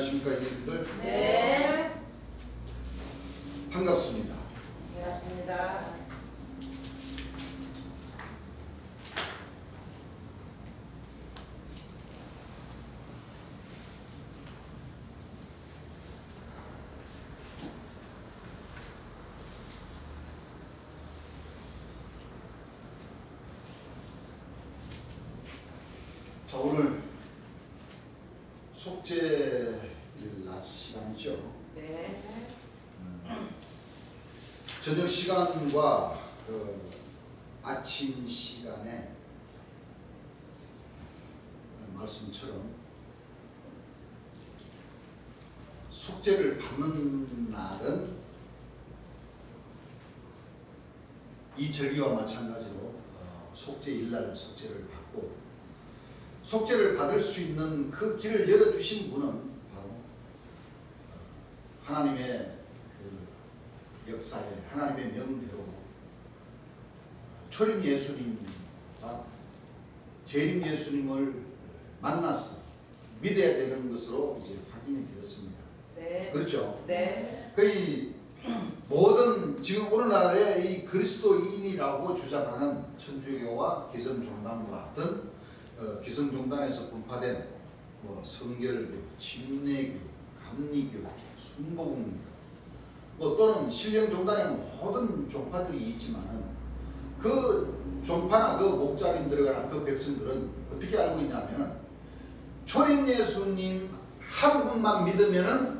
안녕하십니까 여러분들. 네. 반갑습니다. 반갑습니다. 자, 오늘 속죄일 낮 시간이죠. 네. 저녁 시간과 그 아침 시간에 말씀처럼 속죄를 받는 날은 이 절기와 마찬가지로 속죄일날 속죄를 받고, 속죄를 받을 수 있는 그 길을 열어주신 분은 바로 하나님의 그 역사에, 하나님의 명대로 초림 예수님과 재림 예수님을 만나서 믿어야 되는 것으로 이제 확인이 되었습니다. 네. 그렇죠? 네. 거의 모든 지금 오늘날의 이 그리스도인이라고 주장하는 천주교와 기성종단과 같은 기성종단에서 분파된 뭐 성결교, 침례교, 감리교, 순복음교, 뭐 또는 신령종단의 모든 종파들이 있지만은 그 종파나 그 목자님들이나 그 백성들은 어떻게 알고 있냐면은 초림 예수님 한 분만 믿으면은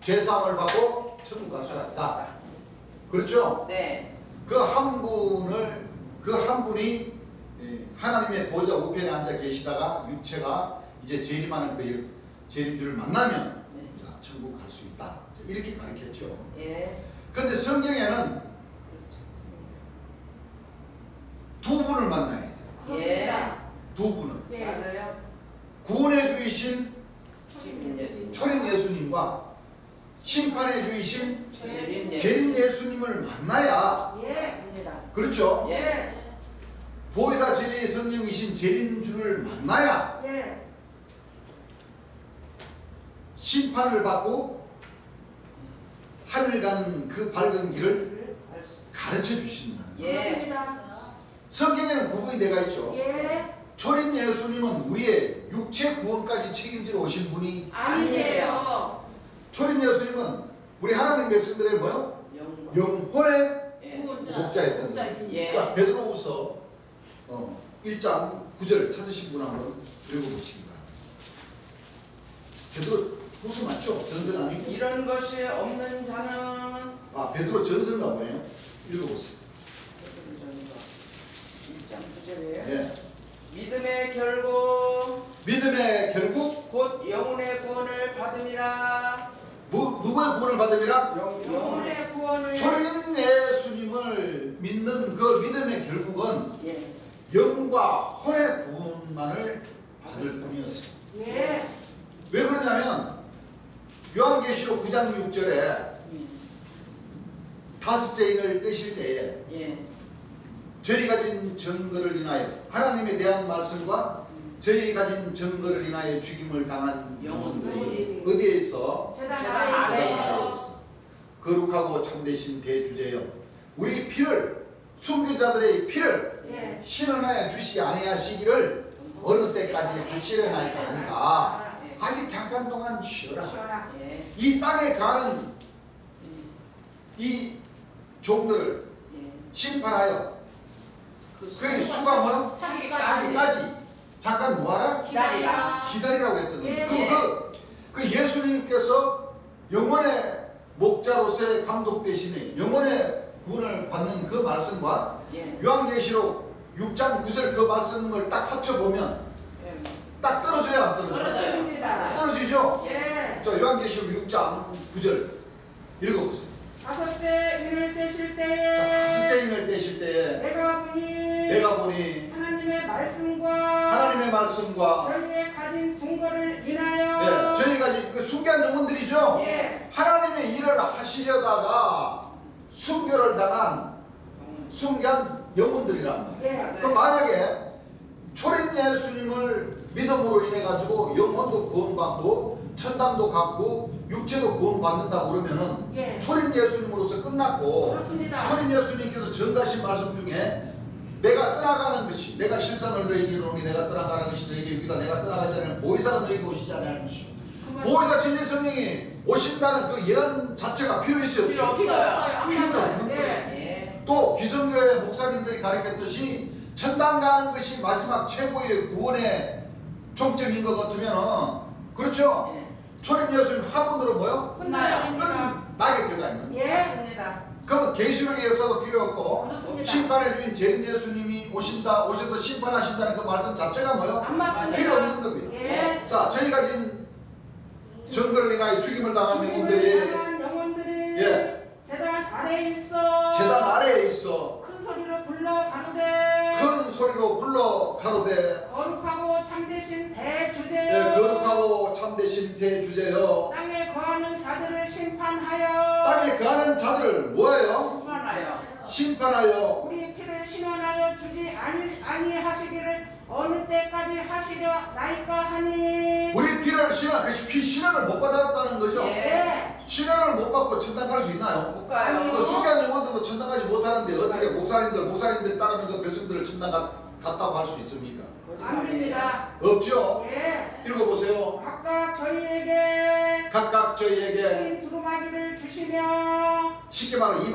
죄사함을 받고 천국 갈 수가 있다. 그렇죠? 네. 그 한 분이 하나님의 보좌 우편에 앉아 계시다가 육체가 이제 재림하는 그 재림주를 만나면 자, 천국 갈 수 있다. 이렇게 가르쳤죠. 예. 그런데 성경에는 두 분을 만나야 돼요. 예. 두 분을. 네. 맞아요. 구원해 주이신 주님 예수님. 초림 예수님과 심판해 주이신 재림 재림 예수님을 만나야, 맞습니다. 그렇죠? 예. 보혜사 진리의 성령이신 재림주를 만나야 예. 심판을 받고 하늘 가는 그 밝은 길을 가르쳐 주신다. 예. 성경에는 구분이 되어 있죠. 예. 초림 예수님은 우리의 육체 구원까지 책임지러 오신 분이 아니에요. 초림 예수님은 우리 하나님 백성들의 뭐요? 영혼의 예. 목자였던 목자이신. 예. 자, 베드로후서 1장 9절 찾으신 분 한번 읽어보시기 바랍니다. 베드로후서 맞죠? 전서 아니고? 이런 것이 없는 자는 베드로 전서인가 보네요. 읽어보세요. 베드로전서 1장 9절이에요. 예. 믿음의 결국 믿음의 결국 곧 영혼의 구원을 받음이라. 누구의 구원을 받음이라? 영혼의 구원을. 초림 예수님을 믿는 그 믿음의 결국은 예. 영과 혼의 구원만을 받을 뿐이었어요. 예. 왜 그러냐면 요한계시록 9장 6절에 다섯째 인을 떼실 때에 예. 저희 가진 증거를 인하여 하나님에 대한 말씀과 저희 가진 증거를 인하여 죽임을 당한 영혼들이 어디에 있어? 제단 제단 아래에 제단 아래에 있어. 거룩하고 참되신 대주제여, 우리 피를, 순교자들의 피를 예. 신원하여 주시 아니하시기를 어느 때까지 하시려나이까 하니까 예. 아직 잠깐 동안 쉬어라. 쉬어라. 예. 이 땅에 가는 이 종들을 예. 심판하여 그의 수가 뭐? 따기까지 잠깐 뭐하라? 기다리라. 기다리라고 했거든요. 예. 그 예수님께서 영혼의 목자로서의 감독 대신에 영혼의 구원을 받는 그 말씀과 예. 요한계시록 6장 9절 그 말씀을 딱 합쳐보면 예. 딱 떨어져요, 안 떨어져요? 떨어져요. 떨어지죠? 예. 자, 요한계시록 6장 9절 읽어보세요. 다섯째 인을 떼실 자, 때에 다섯째 인을 떼실 때에 내가 보니 하나님의 말씀과 저희의 가진 증거를 인하여 저희가 지금 순교한 영혼들이죠. 예. 하나님의 일을 하시려다가 순교를 당한 순교한 영혼들이란 말이에요. 예. 그럼 만약에 초림 예수님을 믿음으로 인해 가지고 영혼도 구원받고 천당도 갖고 육체도 구원받는다 그러면은 예. 초림 예수님으로서 끝났고 그렇습니다. 초림 예수님께서 전가신 말씀 중에 내가 떠나가는 것이 내가 실상을 너희에게 이르노니 내가 떠나가는 것이 너희에게 유익이다. 내가 떠나가지 않으면 보혜사가 너희에게 오시지 않을 것이요. 보혜사 진리 성령이 오신다는 그 예언 자체가 필요 있어요 없어요? 필요 없어요. 필요가 없는 거예요. 예. 또 기성교회 목사님들이 가르쳤듯이 천당 가는 것이 마지막 최고의 구원의 종점인 것 같으면 그렇죠? 예. 초림 예수님 한 번으로 뭐요? 끝나요. 끝나게 되가 있는 예. 맞습니다. 그러면 계시록의 역사도 필요 없고 그렇습니다. 심판의 주인 재림 예수님이 오셔서 심판하신다는 그 말씀 자체가 뭐요? 안 맞습니다. 필요 없는 겁니다. 예. 자, 저희가 지금 정글을 인하여 죽임을 당한 영혼들이 영혼들이 예. 재단 아래에 있어. 재단 아래에 있어 큰 소리로 불러 가로되 큰 소리로 불러 가로되 거룩하고 참되신 대주제여. 네, 거룩하고 참되신 대주제여 땅에 거하는 자들을 심판하여. 땅에 거하는 자들을 뭐예요? 충만하여. 심판하여 우리 피를 신원하여 주지 아니하시기를 어느 때까지 하시려 나이까 하니. 우리 피를 신원, 피 신원을 못 받았다는 거죠? 예. 신원을 못 받고 천당 갈 수 있나요? 못 가요. 그 숙기한 영혼들도 천당 가지 못하는데 어떻게 목사님들 따르는 그 백성들을 천당 갔다고 할 수 있습니까? 안 됩니다. 없죠? 예. 읽어보세요. 각각 저희에게 각각 저희에게 흰 두루마기를 주시며. 쉽게 말하면 이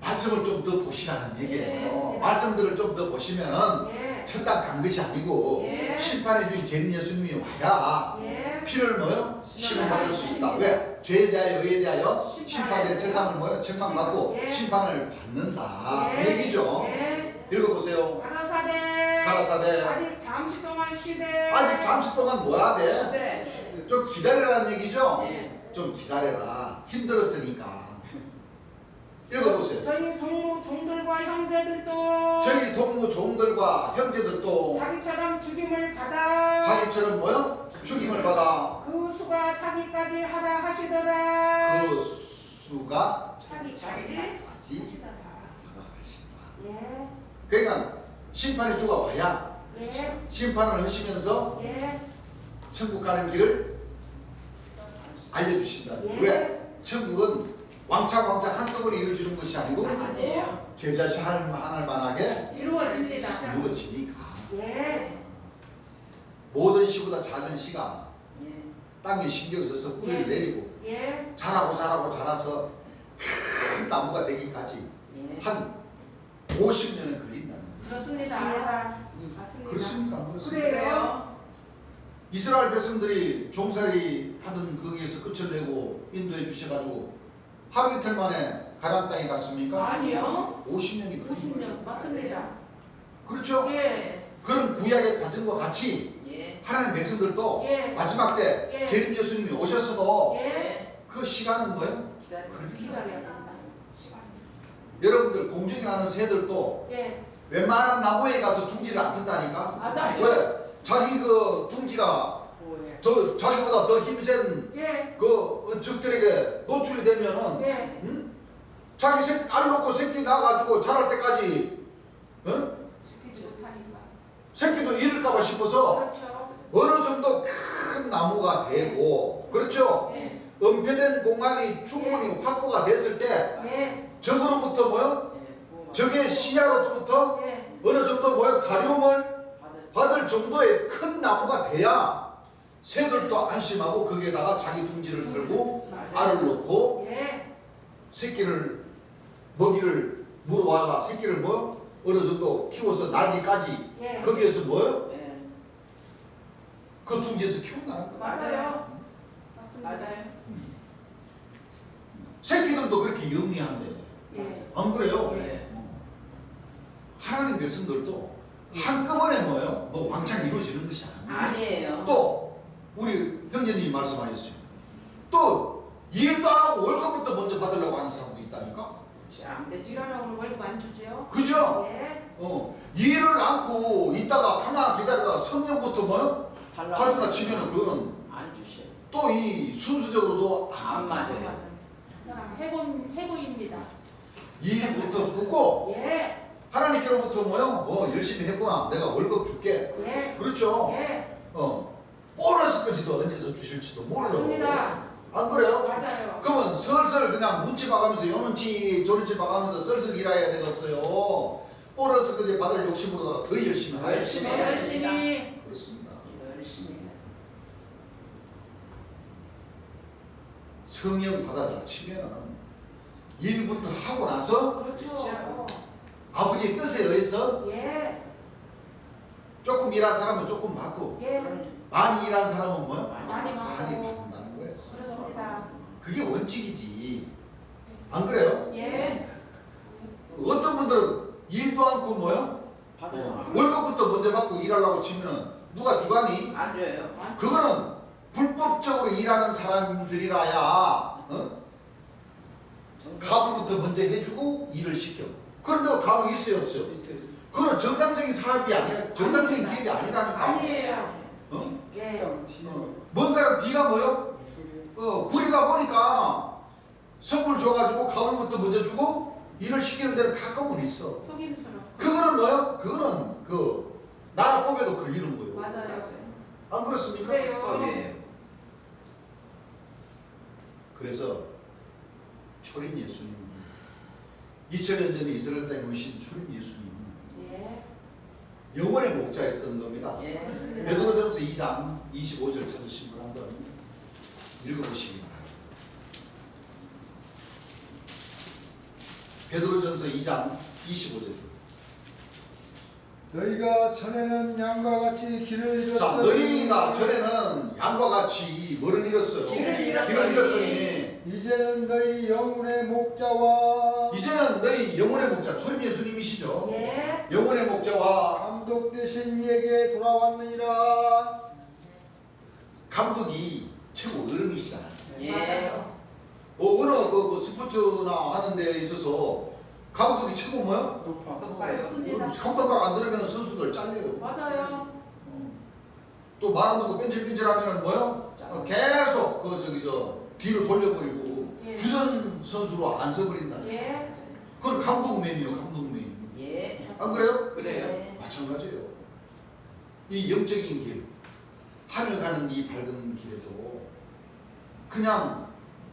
말씀을 좀 더 보시라는 얘기예요. 예. 말씀들을 좀 더 보시면은 예. 천당 간 것이 아니고 예. 심판의 주인 재림 예수님이 와야 예. 피를 뭐요? 신원받을 수 있다. 왜? 죄에 대하여 의에 대하여 심판된 세상을 뭐요? 책망받고 예. 심판을 받는다. 예. 그 얘기죠. 예. 읽어보세요. 가라사대. 가라사대. 아직 잠시 동안 쉬되. 아직 잠시 동안 뭐 해야 돼? 네. 좀 기다리라는 얘기죠? 예. 좀 기다려라. 힘들었으니까. 읽어보세요. 저희 동무 종들과 형제들도 저희 동무 종들과 형제들도 자기처럼 죽임을 받아. 자기처럼 뭐요? 죽임을 받아 그 수가 자기까지 하라 하시더라. 그 수가 자기까지 하지 하시더라. 하라 하신다. 예. 그러니까 심판의 주가 와야 예. 심판을 하시면서 예. 천국 가는 길을 알려주신다. 예. 왜? 천국은 왕창 한꺼번에 이루어지는 것이 아니고 아니에요. 계좌시 하늘만하게 이루어집니다. 이루어지니까 예. 모든 시보다 작은 시가 예. 땅에 심겨져서 뿌리를 예. 내리고 예. 자라서 큰 나무가 되기까지 예. 한 50년은 걸린다는 거예요. 그렇습니다. 맞습니다. 맞습니다. 그렇습니까? 안 그렇습니까? 그래요. 이스라엘 백성들이 종살이 하던 거기에서 끝을 내고 인도해 주셔가지고 하루 이틀 만에 가나안 땅에 갔습니까? 아니요. 50년이 걸린 50년 거예요. 맞습니다. 그렇죠? 예. 그런 구약의 과정과 같이 예. 하나님 백성들도 예. 마지막 때 예. 재림 예수님이 오셨어도 예. 그 시간은 뭐예요? 기다려. 기다려야 된다. 시간. 여러분들 공중에 나는 새들도 예. 웬만한 나무에 가서 둥지를 안 튼다니까? 맞아요. 왜? 자기 그 둥지가 뭐예요? 더 자기보다 더 힘센 예. 그 적들에게 노출이 되면은 예. 응? 자기 알 놓고 새끼 낳아가지고 자랄 때까지 응? 지키지 못하니까. 새끼도 잃을까봐 싶어서 그렇죠. 어느 정도 큰 나무가 되고 그렇죠? 예. 은폐된 공간이 충분히 확보가 됐을 때 예. 적으로부터 뭐요? 예. 적의 시야로부터 예. 어느 정도 뭐요? 가려움을 받을. 받을 정도의 큰 나무가 돼야 새들도 안심하고 거기에다가 자기 둥지를 들고 맞아요. 알을 놓고 예. 새끼를 먹이를 물어와가 새끼를 뭐 어느 정도 키워서 날기까지 예. 거기에서 뭐요? 예. 그 둥지에서 키운다는 거예요. 맞아요. 맞습니다. 맞아요. 새끼들도 그렇게 영리한데 예. 안 그래요? 예. 하나님 백성들도 한꺼번에 뭐예요? 뭐 왕창 이루어지는 것이 아니에요. 아니에요. 또 우리 형제님이 말씀하셨어요. 또 일도 안 하고 월급부터 먼저 받으려고 하는 사람도 있다니까. 안 되지. 일하려고 월급 안 주죠? 그죠? 예. 일을 않고 있다가 가만 기다리다가 성령부터 뭐 받으라 치면은 그거는 안 주셔. 또 이 순수적으로도 안 맞아요. 그 사람 해고입니다. 일부터 하고 예. 하나님께로부터 뭐요? 열심히 했구나. 내가 월급 줄게. 예. 그렇죠? 예. 보너스까지도 언제서 주실지도 몰라. 맞습니다. 안 그래요? 맞아요. 그러면 슬슬 그냥 눈치 봐가면서 요 눈치 저 눈치 봐가면서 슬슬 일해야 되겠어요. 보너스까지 받을 욕심으로다가 더 열심히 해야 열심히 되겠어요. 열심히. 그렇습니다. 열심히 해. 성령 받아라 치면은 일부터 하고 나서 그렇죠. 아버지의 뜻에 의해서 예. 조금 일한 사람은 조금 받고 예. 많이 일한 사람은 뭐요? 많이 많이 받고. 받는다는 거예요. 그렇습니다. 그게 원칙이지. 안 그래요? 예. 어떤 분들은 일도 않고 뭐요? 월급부터 먼저 받고 일하려고 치면은 누가 주관이? 안 줘요. 그거는 불법적으로 일하는 사람들이라야 가불부터 먼저 해주고 일을 시켜. 그런데 가불 있어요 없어요? 그거는 정상적인 사업이 아니라 정상적인 기업이 아니라니까. 아니에요. 어? 예. 뭔가를 뒤가 뭐요? 구리가 보니까 선물 줘가지고 가불부터 먼저 주고 일을 시키는 데는 가끔은 있어. 속임수로. 그거는 뭐요? 그거는 그 나라 법에도 걸리는 거예요. 맞아요. 안 그렇습니까? 그래요. 예. 그래서 초림 예수님 2000년 전에 이스라엘 땅에 오신 초림 예수님 예. 영원의 목자였던 겁니다. 예. 그렇습니다. 베드로전서 2장 25절 찾으신 분 한번 읽어보시기 바랍니다. 베드로전서 2장 25절. 너희가 전에는 양과 같이 길을 자, 잃었더니 너희가 전에는 양과 같이 뭐를 잃었어요? 길을 잃었더니 길을 잃었더니 이제는 너희 영혼의 목자와 이제는 너희 영혼의 목자 초림 예수님이시죠? 예. 영혼의 목자와 감독 되신 이에게 돌아왔느니라. 감독이 최고 어른이시잖아요. 예. 맞아요. 어느 뭐 스포츠나 하는 데 있어서 감독이 최고 뭐야? 높아요. 맞습니다. 감독 안 들으면 선수들 잘려요. 맞아요. 또 말 안 듣고 뺀질뺀질하면은 뭐요? 계속 뒤를 돌려버리고 예. 주전 선수로 안 써버린다. 예. 그건 감독맨이요, 감독맨. 예. 안 그래요? 그래요. 예. 마찬가지예요. 이 영적인 길, 하늘 가는 이 밝은 길에도 그냥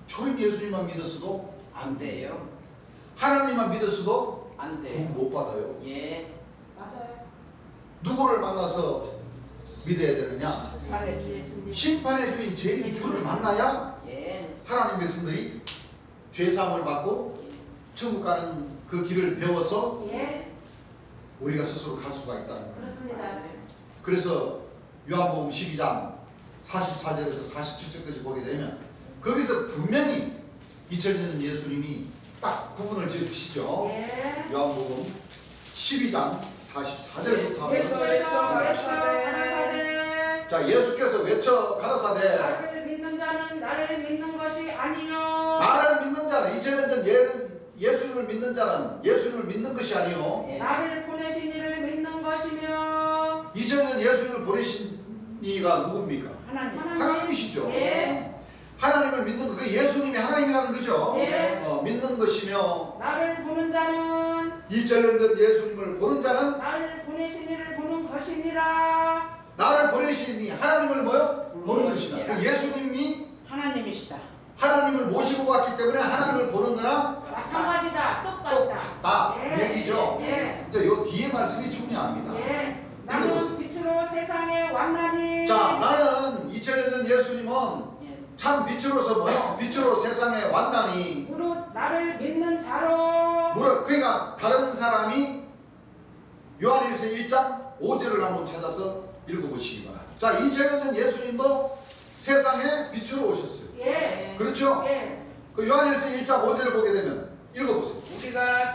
초림 예수님만 믿었어도 안 돼요. 하나님만 믿었어도 안 돼요. 구원 못 받아요. 예. 맞아요. 누구를 만나서 믿어야 되느냐? 심판의 주. 예수님. 심판의 주인 죄인 주를 만나야 예. 하나님 백성들이 죄사함을 받고 천국 가는 그 길을 배워서 예. 우리가 스스로 갈 수가 있다는 거예요. 그렇습니다. 그래서 요한복음 12장 44절에서 47절까지 보게 되면 거기서 분명히 2000년 예수님이 딱 구분을 지어주시죠. 예. 요한복음 12장 44절부터 예수께서 하면 외쳐 가라사대 자, 예수께서 외쳐 가라사대 나를 믿는 자는 나를 믿는 것이 아니요 나를 믿는 자는 2000년 전 예수님을 믿는 자는 예수님을 믿는 것이 아니요 예. 나를 보내신 이를 믿는 것이며 2000년 예수님을 보내신 이가 누굽니까? 하나님. 하나님이시죠. 예. 하나님을 믿는 거, 그 예수님이 하나님이라는 거죠. 예. 믿는 것이며 나를 보는 자는 2000년 전 예수님을 보는 자는 나를 보내신 이를 보는 것이니라 나를 보내신 이 하나님을 뭐요? 보는 것이다. 것이니라. 그 예수님이 하나님이시다. 하나님을 모시고 왔기 때문에 하나님을 보는 거나 마찬가지다 똑같다 똑같다 이 얘기죠. 예. 이제 요 뒤에 말씀이 중요합니다. 예. 나는 빛으로 세상에 왔나니 자, 나는 2000년 전 예수님은 예. 참 빛으로서 뭐요? 빛으로 세상에 왔다니. 무릇 나를 믿는 자로 그러니까 다른 사람이 요한일서 1장 5절을 한번 찾아서 읽어보시기 바랍니다. 자, 2000년 전 예수님도 세상에 빛으로 오셨어요. 예. 그렇죠? 예. 그 요한일서 1장 5절을 보게 되면 읽어보세요. 우리가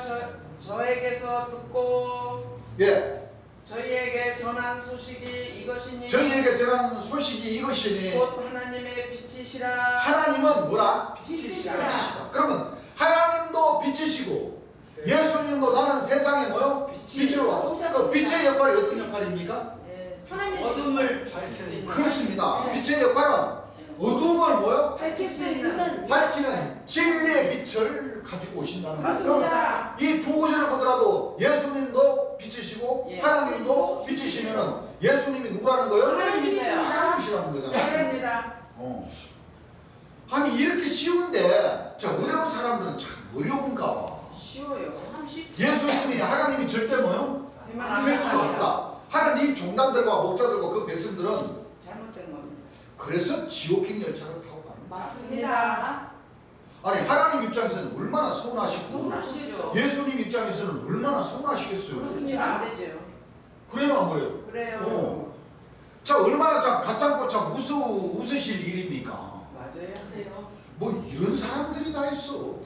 저에게서 듣고 예, 저희에게 전한 소식이 이것이니 저희에게 전한 소식이 이것이니 곧 하나님의 빛이시라. 하나님은 뭐라? 빛이시라. 빛이시다. 그러면 하나님도 빛이시고 예수님도 나는 세상에 뭐요? 빛으로 왔다. 그 빛의 역할이 어떤 역할입니까? 예. 하나님. 어둠을 밝힐 수 있는. 그렇습니다. 네. 빛의 역할은 어둠을 어둠을 뭐요? 밝힐 수 있는 밝히는 진리의 빛을 가지고 오신다는 거예요. 맞습니다. 이 두 구절을 보더라도 예수님도 빛이시고 예. 하나님도 빛이시면은 예수님이 누구라는 거예요? 하나님이세요. 하나님이시라는 거잖아요. 맞습니다. 아니 이렇게 쉬운데 저 어려운 사람들은 참 어려운가 봐. 쉬워요. 예수님이 하나님이 절대 뭐요? 할 수가 없다. 하나님 이 종단들과 목자들과 그 백성들은 잘못된 겁니다. 그래서 지옥행 열차를 타고 가는 거예요. 맞습니다. 아니 하나님 입장에서는 얼마나 서운하시고 서운하시죠. 예수님 입장에서는 얼마나 서운하시겠어요. 그렇습니다. 안 되죠. 그래요 안 그래요? 그래요. 자 얼마나 참 가짱고 참 웃으실 일입니까? 맞아요. 그래요. 뭐 이런 사람들이 다 있어. 그럼요.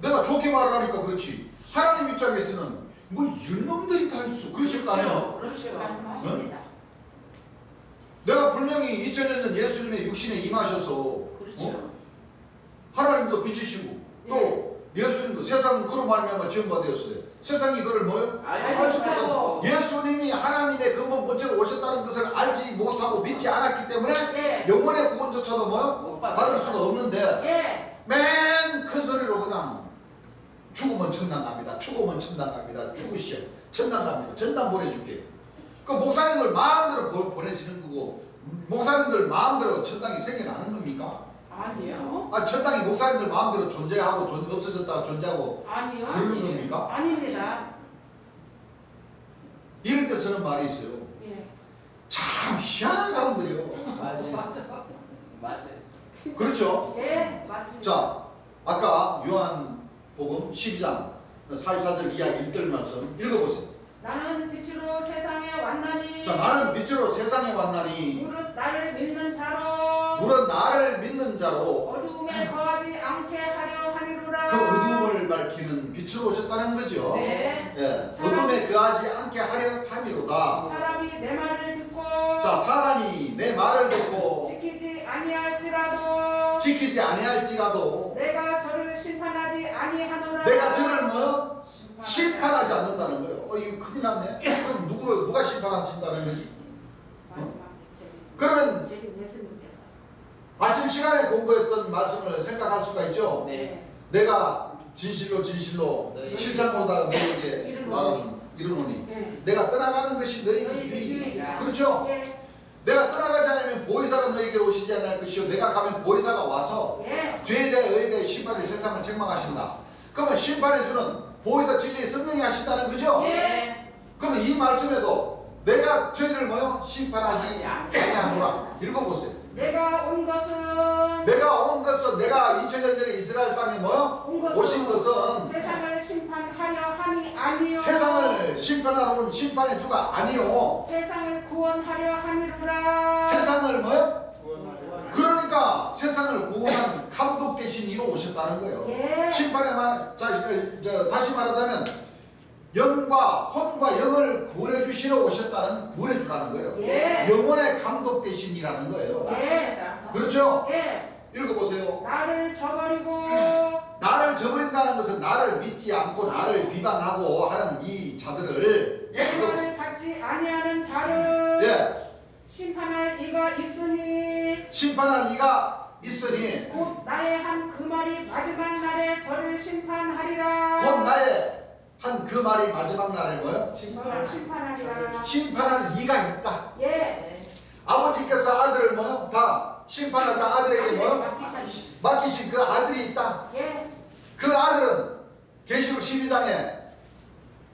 내가 좋게 말을 하니까 그렇지. 하나님 입장에서는 뭐 이런 놈들이 다 있어. 그러실 거 아니에요? 그렇죠. 말씀하십니다. 내가 분명히 2000년 전 예수님의 육신에 임하셔서 그렇죠. 하나님도 빛이시고 또 예수님도 세상은 그로 말미암아 지음바 되었어요. 세상이 그를 뭐요? 알지 못하고. 예수님이 하나님의 근본 본체로 오셨다는 것을 알지 못하고 믿지 않았기 때문에 예. 영혼의 구원조차도 뭐요? 못 받을 받아요. 수가 없는데 예. 맨 큰 소리로 그냥 죽으면 천당 갑니다. 죽으면 천당 갑니다. 죽으시오. 천당 갑니다. 전당 보내줄게. 그 목사님들 마음대로 보내지는 거고 목사님들 마음대로 천당이 생겨나는 겁니까? 아니요. 아 천당이 목사님들 마음대로 존재하고 없어졌다가 존재하고 아니요. 그러는 아니에요. 겁니까? 아닙니다. 이럴 때 쓰는 말이 있어요. 예. 참 희한한 사람들이요. 맞아요. 맞아요. 그렇죠? 예. 맞습니다. 자 아까 요한복음 12장 44절 이하 1절 말씀 읽어보세요. 나는 빛으로 세상에 왔나니 자 나는 빛으로 세상에 왔나니 무릇 나를 믿는 자로 물은 나를 믿는 자로 어두움에 거하지 않게 하려 하리로라. 그 어둠을 밝히는 빛으로 오셨다는 거죠. 네. 예, 어둠에 거하지 않게 하려 함이로다. 사람이 내 말을 듣고 자 사람이 내 말을 듣고 지키지 아니할지라도 지키지 아니할지라도 내가 저를 심판하지 아니하노라. 내가 저를 뭐 심판하지 않는다는 거예요. 이거 큰일 났네. 그럼 누가 심판하신다는 거지? 그러면 예수님께서 아침 시간에 공부했던 말씀을 생각할 수가 있죠. 네. 내가 진실로 네. 실상으로다가 너에게 말하는 이르노니 예. 내가 떠나가는 것이 너희에게 너희에게 유익이다. 유익이다. 그렇죠? 예. 내가 떠나가지 않으면 보혜사가 너에게로 오시지 않을 것이요 내가 가면 보혜사가 와서 예. 죄에 대해 의에 대해 심판에 세상을 책망하신다. 그러면 심판해 주는 보혜사 진리의 성령이 하신다는 거죠? 예. 그러면 이 말씀에도 내가 저희를 뭐요? 심판하지 아니하노라. 읽어보세요. 내가 온 것은 내가 2000년 전에 이스라엘 땅에 뭐요? 온 것은 오신 것은 세상을 심판하려 함이 아니요 세상을 심판하러 온 심판의 주가 아니요 세상을 구원하려 함이로라. 세상을 뭐요? 그러니까 세상을 구원한 감독 대신 이로 오셨다는 거예요. 예. 심판의 다시 말하자면 영과 혼과 영을 구원해 주시러 오셨다는 구원해 주라는 거예요. 예. 영혼의 감독 대신이라는 거예요. 맞습니다. 그렇죠? 예. 읽어보세요. 나를 저버리고 나를 저버린다는 것은 나를 믿지 않고 나를 비방하고 하는 이 자들을 내 말을 받지 아니하는 자를 예, 심판할 이가 있으니 심판할 이가 있으니 곧 나의 한 그 말이 마지막 날에 저를 심판하리라. 곧 나의 한 그 말이 마지막 날에 뭐요? 저를 심판하리라. 심판할 이가 있다. 예. 아버지께서 아들을 뭐요? 다 심판한다. 아들에게 뭐요? 맡기신. 맡기신 그 아들이 있다. 예. 그 아들은 계시록 12장에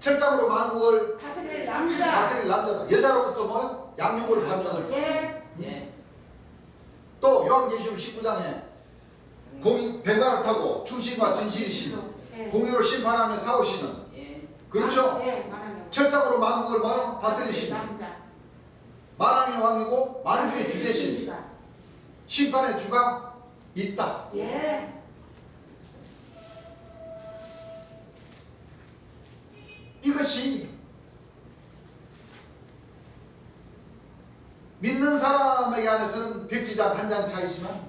철장으로 만국을 다스릴 남자. 다스릴 남자다. 여자로부터 뭐요? 양육을 받는. 예. 예. 또 요한계시록 19장에 뱀가를 타고 충신과 진실이신 예. 공의로 심판하며 싸우시는 예. 그렇죠? 예. 말하는 철장으로 만국을 뭐요? 다스리신 남자. 만왕의 왕이고 만주의 주 대신 심판의 주가 있다. 예. 이것이 믿는 사람에게 한해서는 백지장 한 장 차이지만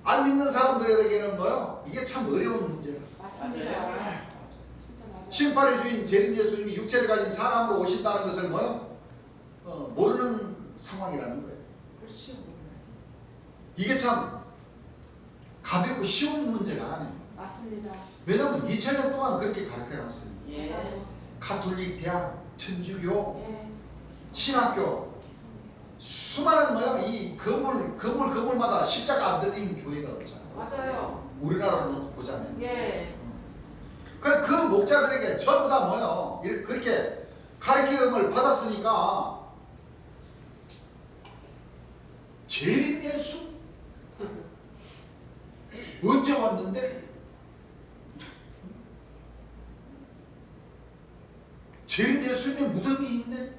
안 믿는 사람들에게는 뭐요? 이게 참 어려운 문제다. 맞습니다. 맞아요. 진짜 맞아요. 심판의 주인 재림 예수님이 육체를 가진 사람으로 오신다는 것을 뭐요? 모르는 상황이라는 거예요. 그렇죠. 이게 참 가볍고 쉬운 문제가 아니에요. 맞습니다. 왜냐면 2000년 동안 그렇게 가르쳐놨어요. 예. 가톨릭 대학, 천주교, 예. 신학교 수많은 뭐야 이 건물마다 십자가 안 들린 교회가 없잖아요. 맞아요. 우리나라로 놓고 보자면. 예. 그 목자들에게 전부 다 뭐요 그렇게 가르침을 받았으니까 재림 예수 언제 왔는데? 재림 예수님의 무덤이 있네.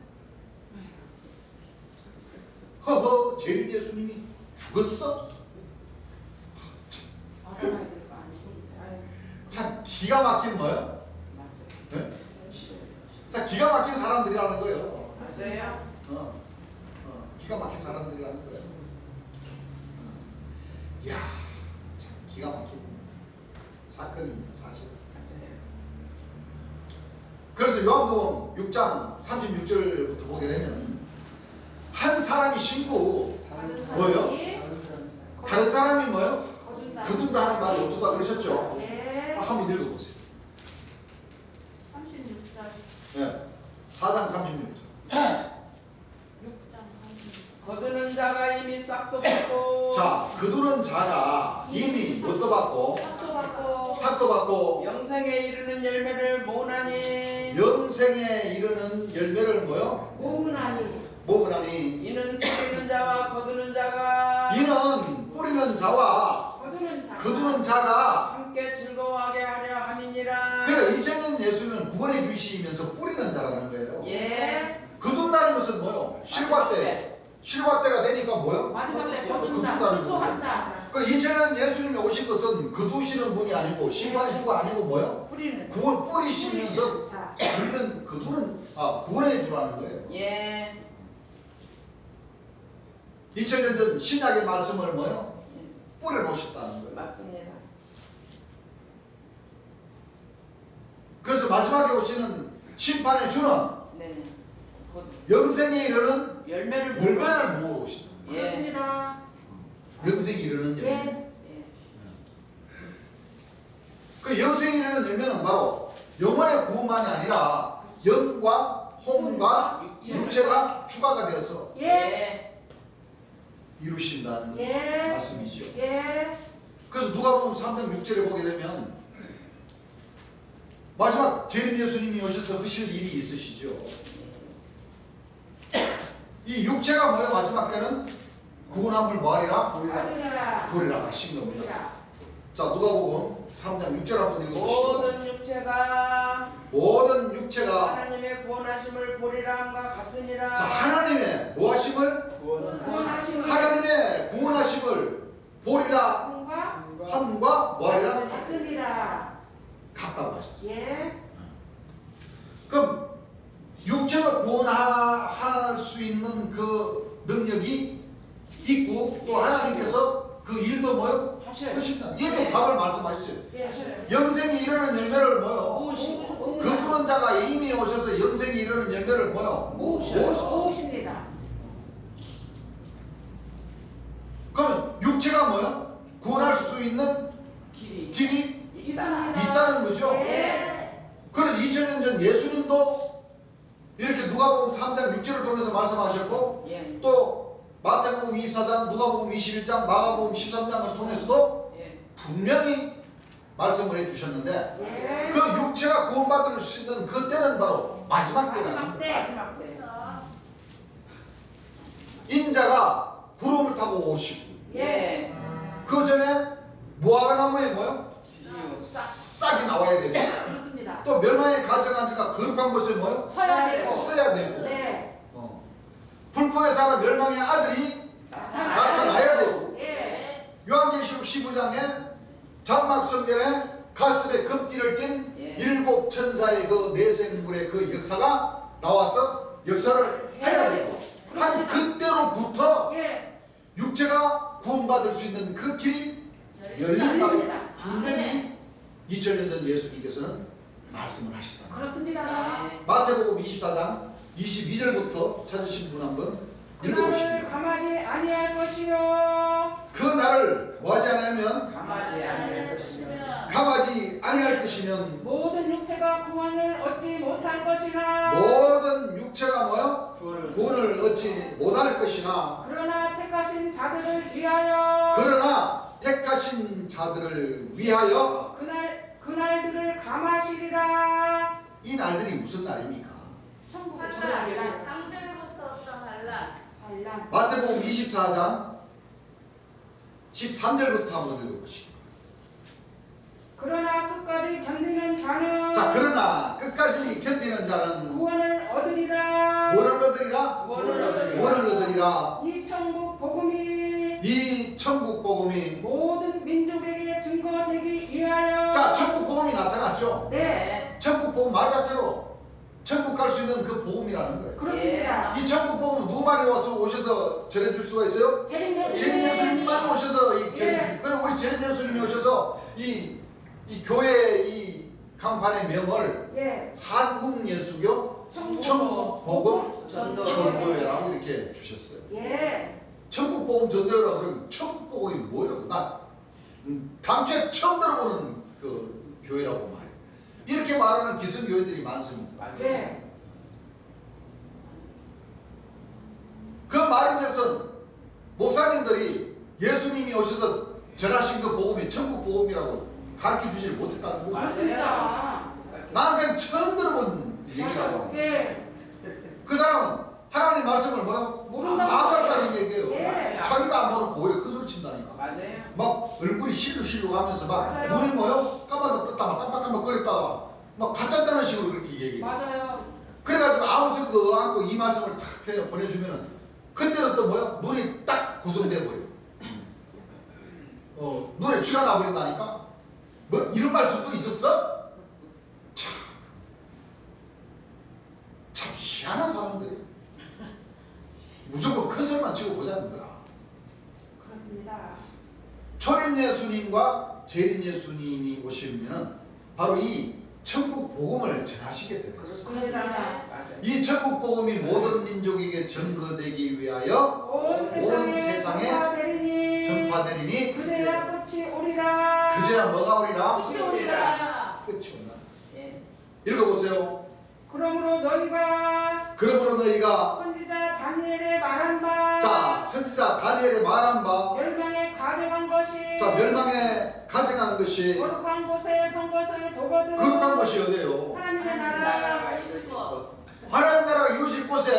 허허, 재림 예수님이 죽었어? 알아야 될 거 아니고. 참 기가 막힌 뭐요? 맞아요. 네? 자, 기가 막힌 사람들이라는 거예요. 맞아요. 기가 막힌 사람들이라는 거예요. 이야, 참 기가 막힌 사건입니다, 사실. 그래서 요한복음 6장 36절부터 보게 되면 한 사람이 신고 뭐예요? 다른 사람이 뭐예요? 거둔다 하는 말이 어떻다 그러셨죠? 예. 한번 읽어보세요. 36절. 예, 4장 36절. 6장. 거두는 자가 이미 싹도 받고 자, 거두는 자가 이미 뭣도 받고 삭도 받고 삭도 받고 영생에 이르는 열매를 모으나니 영생에 이르는 열매를 뭐요? 모으나니 모으나니 이는 뿌리는 자와 거두는 자가 이는 뿌리는 자와 거두는 자가 함께 즐거워하게 하려 함이니라. 그래 2000년 예수는 구원해 주시면서 뿌리는 자라는 거예요. 예. 거둔다는 것은 뭐요? 실과때가 되니까 뭐요? 마지막 때 거둔다는 거둔다. 거예요. 수소한다. 그 2000년 예수님이 오신 것은 거두시는 분이 아니고 심판의 주가 아니고 뭐요? 뿌리는. 구원 뿌리시면서 자. 구원해 주라는 거예요. 예. 2000년 전 신약의 말씀을 뭐요? 뿌려 놓으셨다는 거예요. 맞습니다. 그래서 마지막에 오시는 심판의 주는 네. 영생에 이르는 열매를 열매를 모으고 오신다. 예. 그렇습니다. 영생에 이르는 열매. 예. 그 영생에 이르는 열매는 바로 영혼의 구원만이 아니라 영과 혼과 육체가 추가가 되어서 예. 이루신다는 예. 말씀이죠. 예. 그래서 누가복음 3장 6절에 보게 되면 마지막 재림 예수님이 오셔서 하실 일이 있으시죠. 이 육체가 뭐예요? 마지막 때는 구원함을 뭐하리라? 받으라. 보리라 하신 겁니다. 보리라. 자, 누가복음 3장 6절 한번 읽어보시죠. 모든 육체가 모든 육체가 하나님의 구원하심을 보리라 함과 같으니라. 자, 하나님의 무하심을 구원하심을 하나님의 구원하심을 보리라 함과 함과 뭐하리라? 같으리라. 같다고 하셨어요. 예. 그럼 육체가 구원할 수 있는 그 능력이 있고 또 하나님께서 그 일도 뭐요? 하신다. 이게 답을 말씀하셨어요. 예. 영생이 이르는 열매를 뭐요? 모으시고 거두는 자가 이미 오셔서 영생이 이르는 열매를 뭐요? 모으십니다. 그러면 육체가 뭐요? 구원할 수 있는 길이 있습니다. 있다는 거죠. 예. 그래서 2000년 전 예수님도 이렇게 누가복음 3장 6절을 통해서 말씀하셨고 예. 또 마태복음 24장, 누가복음 21장, 마가복음 13장을 통해서도 예. 분명히 말씀을 해주셨는데 예. 그 육체가 구원받을 수 있는 그 때는 바로 마지막 때라는 마지막 거예요. 때. 마지막 때. 인자가 구름을 타고 오시고 예. 그 전에 무화과나무에 뭐요? 이유. 싹이 나와야 되고 그렇습니다. 또 멸망의 가정한 자가 거룩한 것에 뭐요? 서야 되고. 써야 되고 네. 불법에 살아 멸망의 아들이 나타나야 되고 예. 요한계시록 15장에 장막성전에 가슴에 금띠를 띤 예. 일곱 천사의 그 내생물의 그 역사가 나와서 역사를 해야 되고 한 그때로부터 예. 육체가 구원받을 수 있는 그 길이 열린다고 분명히 2000년 전 예수님께서는 말씀을 하셨다. 그렇습니다. 예. 마태복음 24장 22절부터 찾으신 분 한번 읽어보십니다. 그날을 감하지 아니할 것이요 그 날을 뭐하지 않으면 감하지 아니할 것이며 감하지 아니할 것이면 모든 육체가 구원을 얻지 못할 것이나 모든 육체가 뭐요? 구원을 구원을 얻지 못할 것이나 그러나 택하신 자들을 위하여 그러나 택하신 자들을 위하여 그날들을 감하시리라. 이 날들이 무슨 날입니까? 천국의 반란, 전날이라. 장세로부터 반란. 반란. 마태복음 24장 13절부터 한번 읽어보시죠. 그러나 끝까지 견디는 자는 자, 그러나 끝까지 견디는 자는 구원을 얻으리라. 뭐를 얻으리라? 구원을 얻으리라. 뭐를 얻으리라? 이 천국 복음이 이 천국 복음이 모든 민족에게 증거되기 위하여. 자, 천국 복음이 나타났죠. 네, 천국 복음 말 자체로 천국 갈 수 있는 그 복음이라는 거예요. 그렇습니다. 이 천국 복음은 누구만이 오셔서 전해줄 수가 있어요? 재림 재림 예수님만이 오셔서 이 재림 예. 그냥 우리 재림 예수님이 오셔서 이 교회 이 간판의 명을 예, 한국 예수교 천국 복음 전도회라고 이렇게 주셨어요. 예, 천국 복음 전도회라고 그러면 천국 복음이 뭐예요? 나 당초에 처음 들어보는 그 교회라고 말해요. 이렇게 말하는 기성교회들이 많습니다. 예. 그 말인즉슨 목사님들이 예수님이 오셔서 전하신 그 복음이 천국 복음이라고 가르쳐 주지 못했다는 거죠. 맞습니다. 난생 처음 들어본 얘기라고 합니다. 예, 그 사람은 하나님 말씀을 뭐요? 모른다고. 안 봤다는 얘기예요. 예. 자기가 안 보고 오히려 큰 소리 친다니까. 맞아요. 막 얼굴이 실룩실룩 하면서 막 맞아요. 눈이 뭐요? 깜빡 떴다 막 깜빡깜빡 거렸다가 막 가짜다는 식으로 그렇게 얘기해요. 맞아요. 그래가지고 아무 소리도 않고 이 말씀을 탁 그냥 보내주면은 그때는 또 뭐야? 눈이 딱 고정돼 버려. 눈에 쥐가 나버린다니까. 뭐 이런 말씀도 있었어? 참 희한한 사람들이. 무조건 큰 소리만 치고 보자는 거야. 그렇습니다. 초림 예수님과 재림 예수님이 오시면은 바로 이 천국 복음을 전하시게 될 것입니다. 그렇습니다. 맞아요. 이 천국 복음이 모든 민족에게 전거되기 위하여 온 세상에 전파되리니 전파되리니 그제야 끝이 오리라. 그제야 뭐가 오리라? 끝이 오리라. 끝이 온다. 예. 읽어보세요. 그러므로 너희가 선지자 다니엘의 말한 바 자, 선지자 다니엘의 말한 바 멸망에 가져간 것이 자, 멸망에 가져간 것이 거룩한 곳에 선 것을 보거든. 거룩한 것이 어디예요? 하나님의 나라. 나라가 이루어질 것. 하나님 나라가 이루어질 곳에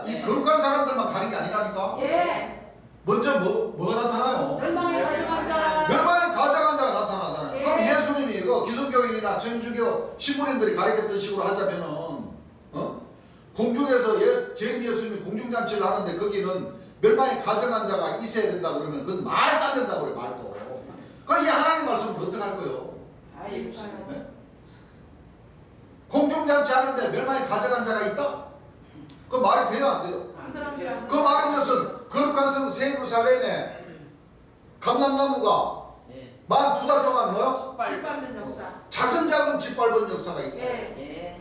이 거룩한 사람들만 가는 게 아니라니까. 예. 먼저 뭐가 나타나요? 멸망에 가져간 자. 멸망에 가져간 자가 나타나잖아요. 예. 그럼 예수님이 그 기성교인이나 천주교 신부님들이 가르쳤던 식으로 하자면은 공중에서 재림 예수님이 공중잔치를 하는데 거기는 멸망에 가져간 자가 있어야 된다 그러면 그건 말도 안 된다고 그래. 말도. 그럼 이 하나님 말씀을 어떻게 할 거예요? 아이고. 네? 공중잔치 하는데 멸망에 가져간 자가 있다? 그 말이 돼요 안 돼요? 그 사람들은 그 말인 것은 거룩한 성 새 예루살렘에 감람나무가 예. 만 2달 동안 뭐요? 짓밟는 역사. 작은 짓밟은 역사가 있다. 예. 예.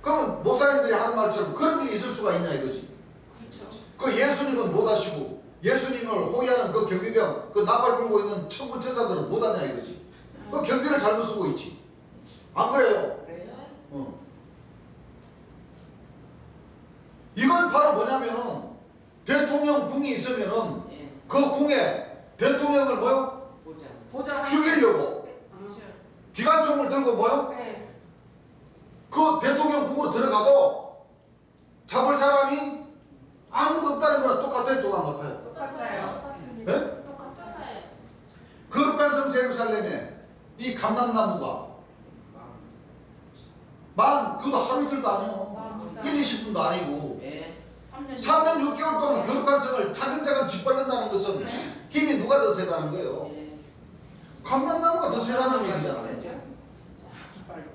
그러면 목사님들이 하는 말처럼 그런 일이 있을 수가 있냐 이거지. 그렇죠. 그 예수님은 못 하시고 예수님을 호위하는 그 경비병 그 나팔 불고 있는 천군 천사들은 못 하냐 이거지. 그 경비를 잘못 쓰고 있지. 안 그래요? 그래요? 이건 바로 뭐냐면은 대통령 궁이 있으면은 예. 그 궁에 대통령을 뭐요? 보자. 보자. 죽이려고 그렇죠. 기관총을 들고 뭐요? 예. 그 대통령 궁으로 들어가도 잡을 사람이 아무도 없다는 거랑 똑같아요, 똑같아요. 똑같아요. 똑같습니다. 네? 똑같아요. 거룩한 성 예루살렘에 이 감람나무가 그도 하루 이틀도 아니에요. 1, 20분도 아니고 예. 3년 3년 6개월 동안 거룩한 성을 차근차근 짓밟는다는 것은 힘이 누가 더 세다는 거예요? 예. 감람나무가 더 세다는 얘기잖아요. 세죠?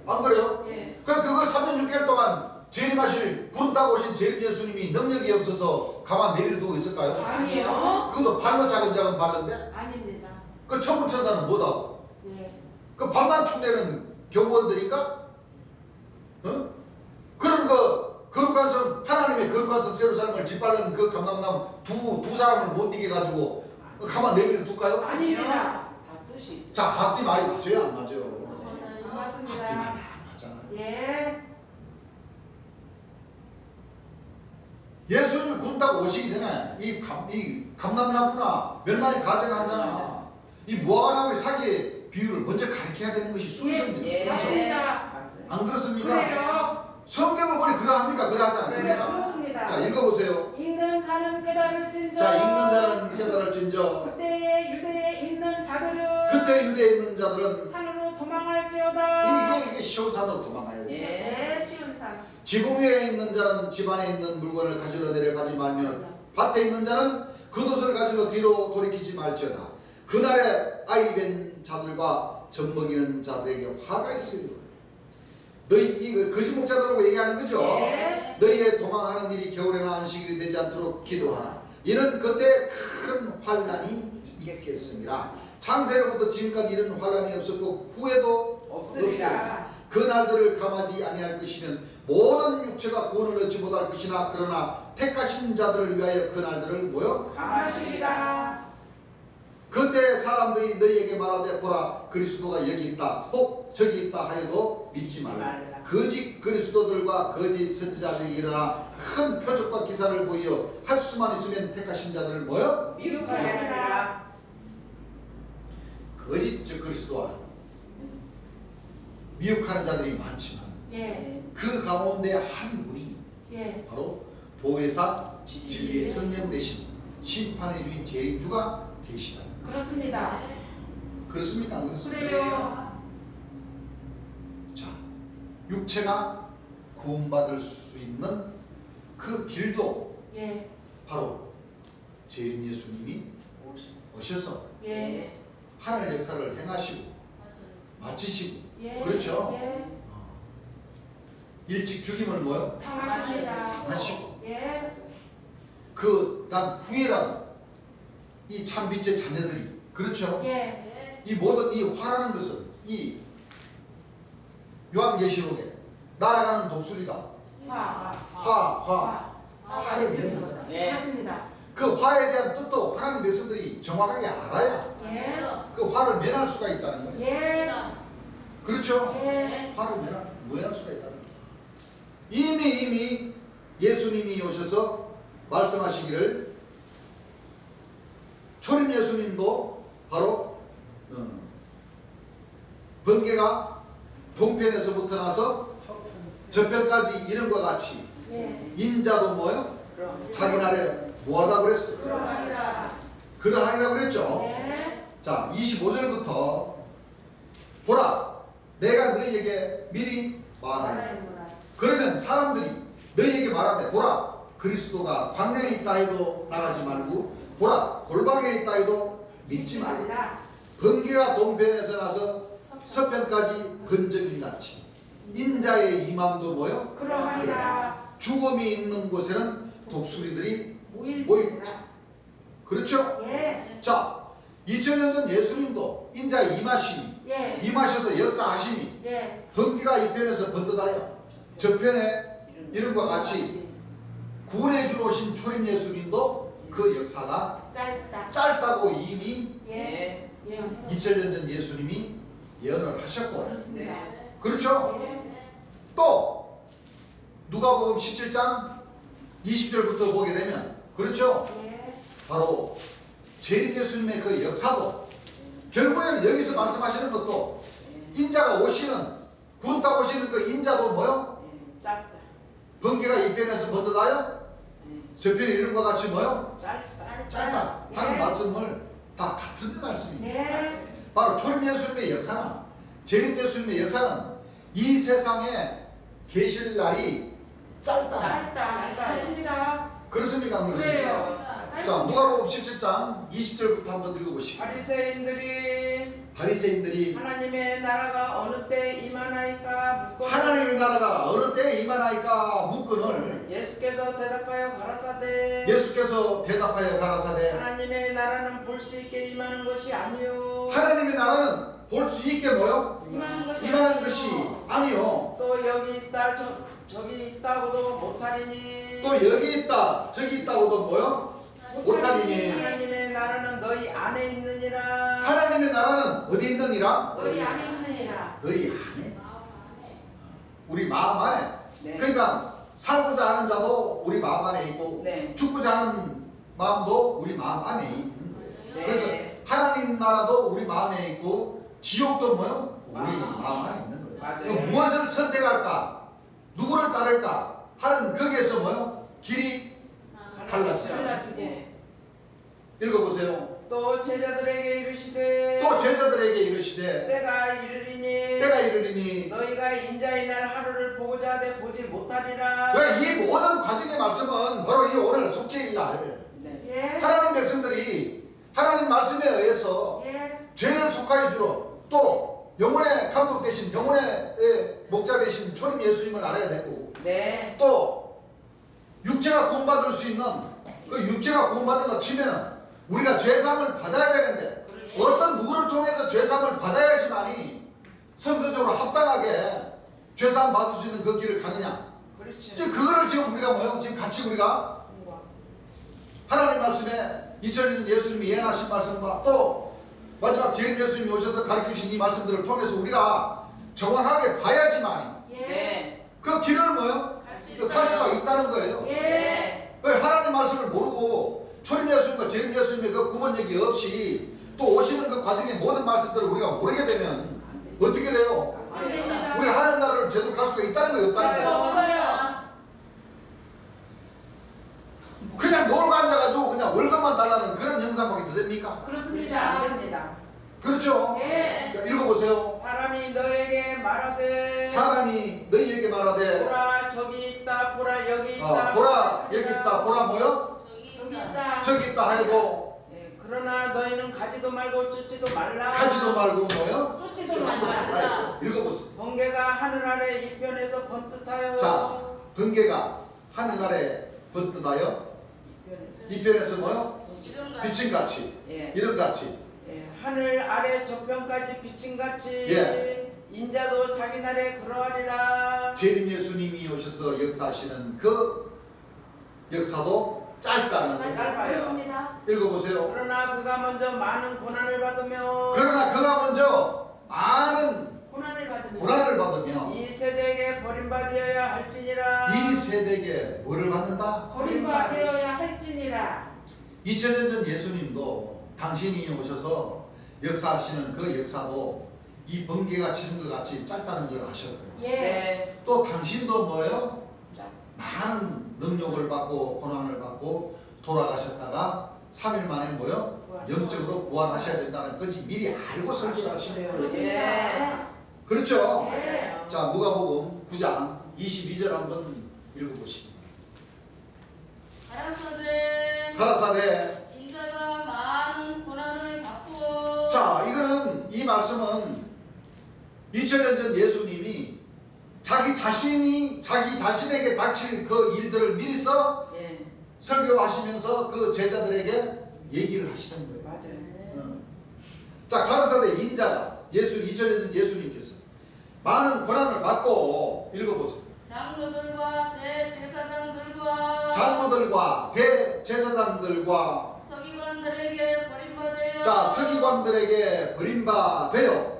안 그래요? 예. 그걸 3년 6개월 동안 재림하실 구름 타고 오신 재림 예수님이 능력이 없어서 가만 내버려두고 있을까요? 아니요. 그것도 발로 차근차근 밟는데 아닙니다. 그 천군천사는 못하고 예. 그 밤만 축내는 경호원들인가? 그런 그 거룩한 거룩한 성, 하나님의 거룩한 성 세루살렘을 짓밟는 그 감람나무 두 사람을 못 이겨 가지고 가만 내버려 둘까요? 아닙니다. 다 뜻이 있어. 자, 앞뒤 말이 맞아요, 안 맞아요? 앞뒤 맞습니다. 말이 안 맞잖아요. 예. 예수님이 굶다고 오시기 전에 이 감람나무나 멸망이 가져간잖아. 이 무화과나무의 사기의 비유를 먼저 가르쳐야 되는 것이 순서입니다. 예. 순서. 맞습니다. 맞아요. 안 그렇습니까? 그래요. 성경을 보니 그러합니까? 그러하지 그래요. 않습니까? 그렇습니다. 자, 읽어보세요. 읽는 자는 깨달을진저. 자, 읽는 자는 깨달을진저. 그때에 유대에 있는 자들은 그때 유대에 있는 자들은 산으로 도망할지어다. 이게 쉬운 산으로 도망가야 돼. 예, 쉬운 산. 지붕 위에 있는 자는 집 안에 있는 물건을 가지러 내려가지 말며 밭에 있는 자는 겉옷을 가지러 뒤로 돌이키지 말지어다. 그날에 아이 뵌 자들과 젖먹이는 자들에게 화가 있으리라. 너희 이 거짓 목자들하고 얘기하는 거죠. 예. 너희의 도망하는 일이 겨울에나 안식일이 되지 않도록 기도하라. 이는 그때 큰 환난이 있겠습니다. 창세로부터 지금까지 이런 환난이 없었고 후에도 없으리라. 그 날들을 감하지 아니할 것이면 모든 육체가 구원을 얻지 못할 것이나 그러나 택하신 자들을 위하여 그 날들을 뭐요? 감하시리라. 그때 사람들이 너희에게 말하되 보라 그리스도가 여기 있다 혹 저기 있다 하여도 믿지 말라. 거짓 그리스도들과 거짓 선지자들이 일어나 큰 표적과 기사를 보이어 할 수만 있으면 택하신 자들을 뭐요? 미혹하리라. 거짓 그리스도와 미혹하는 자들이 많지만 예. 그 가운데 한 분이 예. 바로 보혜사 진리의 성령 대신 심판의 주인 재림주가 계시다. 그렇습니다. 그렇습니까? 안 그렇습니까? 그래요. 자, 육체가 구원받을 수 있는 그 길도 예. 바로 재림 예수님이 오셔서 예. 하늘 역사를 행하시고 마치시고 예. 그렇죠? 예. 일찍 죽임을 뭐요? 당하시리라. 하시고 예. 난 후회라는 이 참빛의 자녀들이 그렇죠? 예. 이 모든 이 화라는 것은 이 요한계시록에 날아가는 독수리가 화를 내는 거잖아요. 예. 그렇습니다. 그 화에 대한 뜻도 하나님 백성들이 정확하게 알아야 예. 그 화를 면할 수가 있다는 거예요. 예. 그렇죠? 예. 화를 면할 수가 있다는 거예요. 이미 예수님이 오셔서 말씀하시기를 초림 예수님도 바로 번개가 동편에서부터 나서 저편까지 이름과 같이 예. 인자도 뭐요? 자기 날에 뭐하다 그랬어요? 그러하리라. 그러하리라고 그랬죠. 예. 자, 25절부터 보라 내가 너희에게 미리 말하리. 그러면 사람들이 너희에게 말하되 보라 그리스도가 광야에 있다 해도 나가지 말고 보라 골방에 있다 해도 믿지 말라. 번개가 동편에서 나서 서편까지 번쩍임 같이 인자의 임함도 뭐요? 그러하리라. 죽음이 있는 곳에는 독수리들이 모일지라. 그렇죠? 예. 자 2000년 전 예수님도 인자의 임하심이 예. 임하셔서 역사하심이 예. 번개가 이 편에서 번듯하여 저편에 이름과 같이 구원해 주러 오신 초림 예수님도 그 역사가 짧다. 짧다고 이미 예. 예. 2000년 전 예수님이 예언을 하셨고 그렇습니다. 그렇죠? 예. 또 누가복음 17장 20절부터 보게 되면 그렇죠? 예. 바로 재림 예수님의 그 역사도 결국에는 여기서 말씀하시는 것도 인자가 오시는 구원 따 오시는 그 인자도 뭐요? 짧다. 번개가 이 편에서 번듯하여 저편 이름과 같이 뭐요? 짧다 하는 예. 말씀을 다 같은 말씀입니다. 예. 바로 초림 예수님의 역사는 재림 예수님의 역사는 이 세상에 계실 날이 짧다. 짧다. 맞습니다. 그렇습니까? 안 그렇습니까? 그래요. 자 누가복음 17장 20절부터 한번 읽어보시고 바리새인들이 하나님의 나라가 어느 때 임하나이까 묻고 하나님의 나라가 어느 때 임하나이까 묻건을 예수께서 대답하여 가라사대 예수께서 대답하여 가라사대 하나님의 나라는 볼 수 있게 임하는 것이 아니요 하나님의 나라는 볼 수 있게 뭐요? 임하는 것이 임하는 것이 아니요. 또 여기 있다 저기 있다고도 못하리니 또 여기 있다 저기 있다고도 뭐요? 못하리니. 하나님의 나라는 너희 안에 있느니라. 하나님의 나라는 어디 있느니라? 너희 안에 있느니라. 너희 안에. 우리 마음 안에. 네. 그러니까 살고자 하는 자도 우리 마음 안에 있고 네. 죽고자 하는 마음도 우리 마음 안에 있는 거예요. 네. 그래서 하나님 나라도 우리 마음에 있고 지옥도 뭐요? 우리 마음 안에 있는 거예요. 맞아요. 그럼 무엇을 선택할까? 누구를 따를까? 하는 거기에서 뭐요? 길이 달라져요. 달라지고. 예. 읽어보세요. 또 제자들에게 이르시되 또 제자들에게 이르시되 때가 이르리니 때가 이르리니. 너희가 인자의 날 하루를 보고자 하되 보지 못하리라. 왜 이 모든 과정의 말씀은 바로 이 오늘 속죄일 날 네. 예. 하나님 백성들이 하나님 말씀에 의해서 예. 죄를 속하여 주러 또 영혼의 감독 대신 영혼의 목자 대신 초림 예수님을 알아야 되고 네. 또 육체가 구원받을 수 있는 그 육체가 구원받는다 치면은 우리가 죄사함을 받아야 되는데 어떤 누구를 통해서 죄사함을 받아야지만이 성서적으로 합당하게 죄사함 받을 수 있는 그 길을 가느냐. 그렇죠. 지금 그거를 지금 우리가 뭐요? 지금 같이 우리가 하나님 말씀에 2000년 예수님이 예언하신 말씀과 또 마지막 재림 예수님이 오셔서 가르치신 이 말씀들을 통해서 우리가 정확하게 봐야지만 예. 네. 그 길을 뭐요? 갈 수 갈 수가 있어요. 있다는 거예요. 예. 왜 하나님 말씀을 모르고 초림 예수님과 재림 예수님의 그 구원력이 없이 또 오시는 그 과정의 모든 말씀들을 우리가 모르게 되면 어떻게 돼요? 안 됩니다. 우리 하나님 나라를 제대로 갈 수가 있다는 거예요, 없다는 거예요? 없어요. 그냥 놀고 앉아가지고 그냥 월급만 달라는 그런 형상밖에 더 됩니까? 그렇지 그렇습니다. 안 됩니다. 그렇죠? 예. 자, 읽어보세요. 사람이 너에게 말하되 사람이 너희에게 말하되 보라 저기 있다 보라 여기 있다 보라 여기 있다 보라 뭐요? 저기 저기 있다. 있다. 저기 있다 하여도 예, 그러나 너희는 가지도 말고 쫓지도 말라. 가지도 말고 뭐요? 쫓지도 쫓지도 말라. 말라. 읽어보세요. 번개가 하늘 아래 이편에서 번뜩하여 자, 번개가 하늘나라에 번뜩하여 이편에서 뭐요? 이름과 비침같이 예, 이름같이 예, 하늘 아래 저편까지 비침같이 예. 인자도 자기 날에 그러하리라. 재림 예수님이 오셔서 역사하시는 그 역사도 짧다는 거예요. 짧아요. 그렇습니다. 읽어보세요. 그러나 그가 먼저 많은 고난을 받으며 그러나 그가 먼저 많은 고난을 받으며 고난을 받으며 이 세대에게 버림받아야 할지니라. 이 세대에게 뭐를 받는다? 버림받아야 할지니라. 2000년 전 예수님도 당신이 오셔서 역사하시는 그 역사도 이 번개가 치는 것 같이 짧다는 걸 아셔요. 예. 네. 또 당신도 뭐예요? 자, 많은 능력을 받고 고난을 받고 돌아가셨다가 3일 만에 뭐요? 영적으로 부활하셔야 된다는 것이 미리 알고 설교를 하시네요. 예. 그렇죠? 예. 자, 누가복음 9장 22절 한번 읽어보시기. 가라사대 가라사대. 인자가 많은 고난을 받고 자, 이거는 이 말씀은 2000년 전 예수님이 자기 자신에게 닥칠 그 일들을 미리서 예. 설교하시면서 그 제자들에게 얘기를 하시는 거예요. 맞아요. 자, 가라사대 인자가 2000년 전 예수님께서 많은 고난을 받고 읽어보세요. 장로들과 대제사장들과 장로들과 대제사장들과 서기관들에게 버림받아요. 자, 서기관들에게 버림받아요.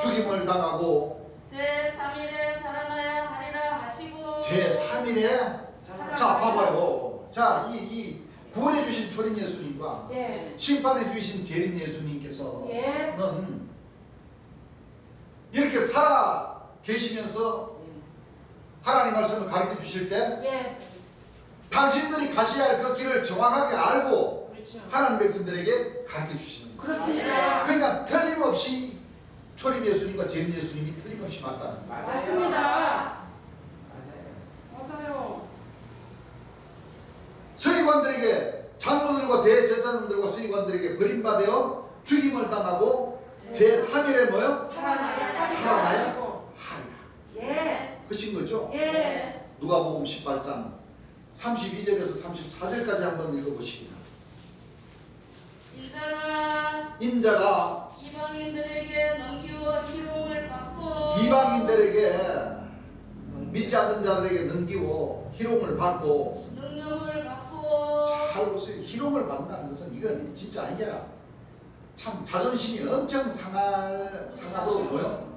죽임을 당하고 제3일에 살아나야 하리라 하시고 제3일에 자, 봐봐요. 자, 이 구원해 주신 초림 예수님과 예. 심판해 주신 재림 예수님께서는 예. 이렇게 살아 계시면서 하나님 말씀을 가르쳐 주실 때 예. 당신들이 가셔야 할 그 길을 정확하게 알고 그렇죠. 하나님 백성들에게 가르쳐 주시는 거예요. 그렇습니다. 그러니까 틀림없이 초림 예수님과 재림 예수님이 틀림없이 맞다는 거예요. 맞습니다. 맞아요. 맞아요. 서기관들에게 장로들과 대제사장들과 서기관들에게 버림받아 죽임을 당하고 제3일에 뭐요? 살아나야 살아나야 하리라. 하리라. 예. 하신 거죠? 예. 누가복음 18장 32절에서 34절까지 한번 읽어보시기 바랍니다. 인자가 인자가 이방인들에게 넘기워 기름을 받고 이방인들에게 믿지 않는 자들에게 넘기고 희롱을 받고. 능력을 받고 잘 보세요. 희롱을 받는다는 것은 이건 진짜 아니라 참 자존심이 엄청 상하도록 뭐요?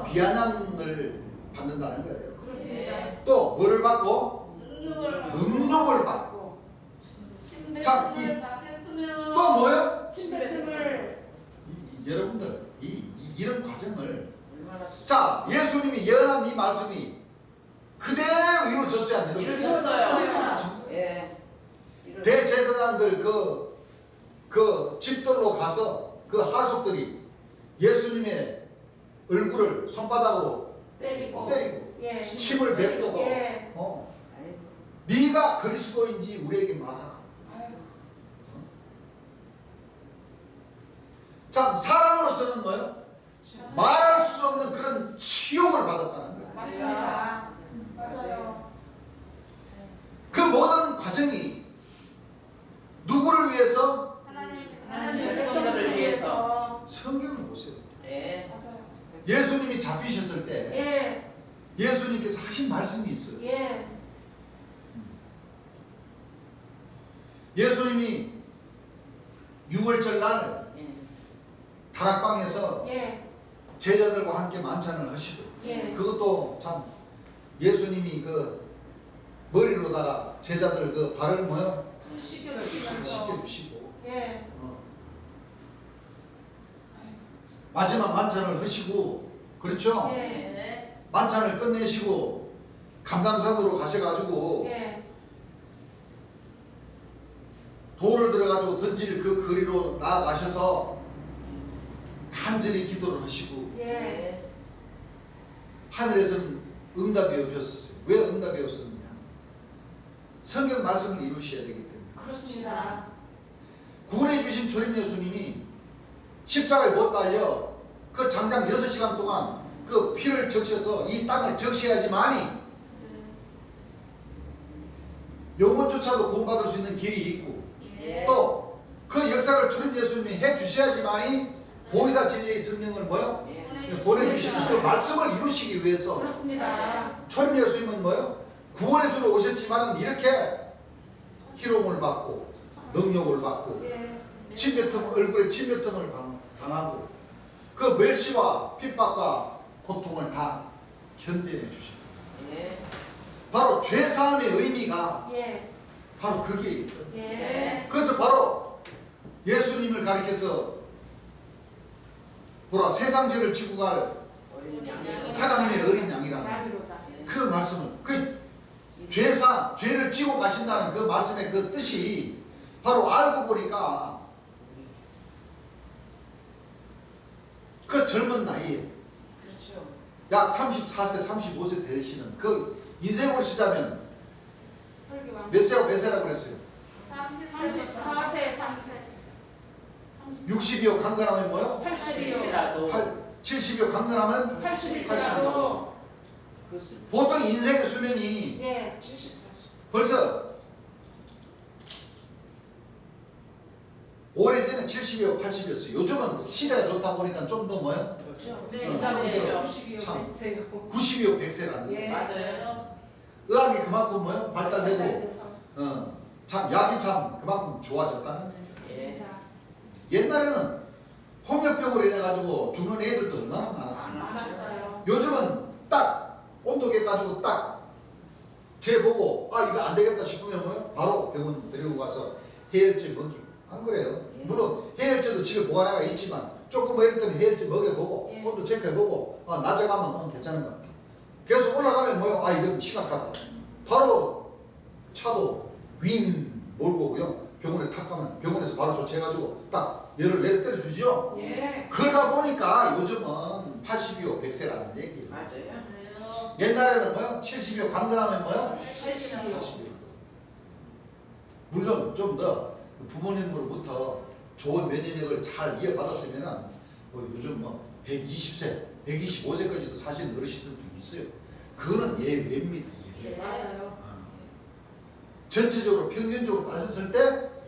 비아냥을 받는다는 거예요. 그렇습니다. 또 뭐를 받고? 능력을 받고 능력을 받고. 참, 침뱉음을 받겠으며 또 뭐요? 침뱉음을 여러분들 이런 과정을 얼마나 자 예수님이 예언한 이 말씀이 그대로 이루어졌어요 안 이루어졌어요. 예. 대제사장들 그 집들로 가서 그 하숙들이 예수님의 얼굴을 손바닥으로 때리고 때리고 예. 침을 뱉고 예. 네가 그리스도인지 우리에게 말하라. 아이고. 참 사람으로서는 뭐요? 말할 수 없는 그런 치욕을 받았다는 거예요. 맞습니다. 맞아요. 그 모든 과정이 누구를 위해서? 하나님 백성들을 위해서. 성경을 보세요. 예. 맞아요. 예수님이 잡히셨을 때 예. 예수님께서 하신 말씀이 있어요. 예. 예수님이 6월절 날 예. 다락방에서 예. 제자들과 함께 만찬을 하시고 예. 그것도 참 예수님이 그 머리로다가 제자들 그 발을 뭐요? 씻겨주시면서 씻겨주시고 예. 마지막 만찬을 하시고 그렇죠? 예. 네. 만찬을 끝내시고 감람산으로 가셔가지고 예. 돌을 들어가지고 던질 그 거리로 나아가셔서 간절히 기도를 하시고 예. 예. 하늘에서는 응답이 없었어요. 왜 응답이 없었느냐? 성경 말씀을 이루셔야 되기 때문에. 그렇습니다. 구원해 주신 주님 예수님이 십자가에 못 달려 그 장장 6시간 동안 그 피를 적셔서 이 땅을 적셔야지만이 영혼조차도 구원받을 수 있는 길이 있고 예. 또 그 역사를 주님 예수님이 해 주셔야지만이 보혜사 진리의 성령을 뭐요? 예. 보내주시는 그 말씀을 이루시기 위해서 그렇습니다. 주님 예수님은 뭐요? 구원해 주러 오셨지만 이렇게 희롱을 받고 능욕을 받고 예. 얼굴에 침뱉음을 당하고 그 멸시와 핍박과 고통을 다 견뎌내 주십니다. 예. 바로 죄사함의 의미가 예. 바로 그게 있거든요. 예. 그래서 바로 예수님을 가리켜서 보라 세상 죄를 지고 갈 어린 양. 하나님의 어린 양이라는 나비로다. 그 말씀을 그 죄를 지고 가신다는 그 말씀의 그 뜻이 바로 알고 보니까 그 젊은 나이에 그렇죠. 약 34세, 35세 되시는 그 인생으로 시자면 혈기왕. 몇 세하고 몇 세라고 그랬어요? 34세 3세. 60이요 강건하면 뭐요? 80이요. 라도 70이요 강건하면 80이라도 그 보통 인생의 수명이 예. 70. 벌써 오래전에 70이요 80이었어요. 요즘은 시대가 좋다 보니까 좀 더 뭐요? 네. 그다음에 90이요. 참. 100세고. 90이요 100세라는 예. 맞아요. 의학이 그만큼 뭐요? 발달되고 그래서. 참 약이 참 그만큼 좋아졌다는 얘기예요. 예. 옛날에는 홍역병으로 인해 가지고 죽는 애들도 얼마나 많았습니다. 많았어요. 요즘은 딱 온도계 가지고 딱 재보고 아 이거 안 되겠다 싶으면 뭐요? 바로 병원 데리고 가서 해열제 먹이고 안 그래요? 예. 물론 해열제도 집에 보관해가 있지만 조금 뭐 이럴 때는 해열제 먹여보고 예. 온도 체크해보고 낮에 가면 괜찮은 것 같아. 계속 올라가면 뭐요? 아 이건 심각하다. 바로 차도 윙 몰고 오고요. 병원에 탁 가면 병원에서 바로 조치해가지고 딱 열을 내려 때려주죠. 예. 그러다 보니까 요즘은 80이요 100세라는 얘기예요. 맞아요. 옛날에는 뭐요? 70이요 강건하면 뭐요? 80이요. 80이요. 물론 좀 더 부모님으로부터 좋은 면역력을 잘 이어받았으면 뭐 요즘 뭐 120세, 125세까지도 사시는 어르신들도 있어요. 그거는 예외입니다. 예외. 예. 맞아요. 전체적으로 평균적으로 따졌을 때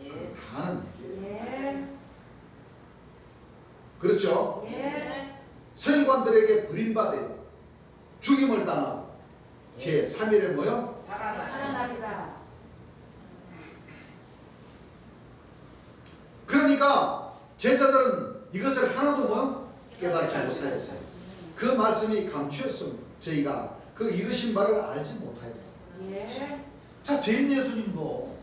예. 다 하는 얘기예요. 예. 그렇죠? 예. 서기관들에게 버림받아 죽임을 당하고 제 3일에 뭐요? 살아나리라. 그러니까 제자들은 이것을 하나도 뭐 깨닫지 못하였어요. 그 말씀이 감추었습니다. 저희가 그 이루신 바를 알지 못하였다. 예. 자, 제임 예수님도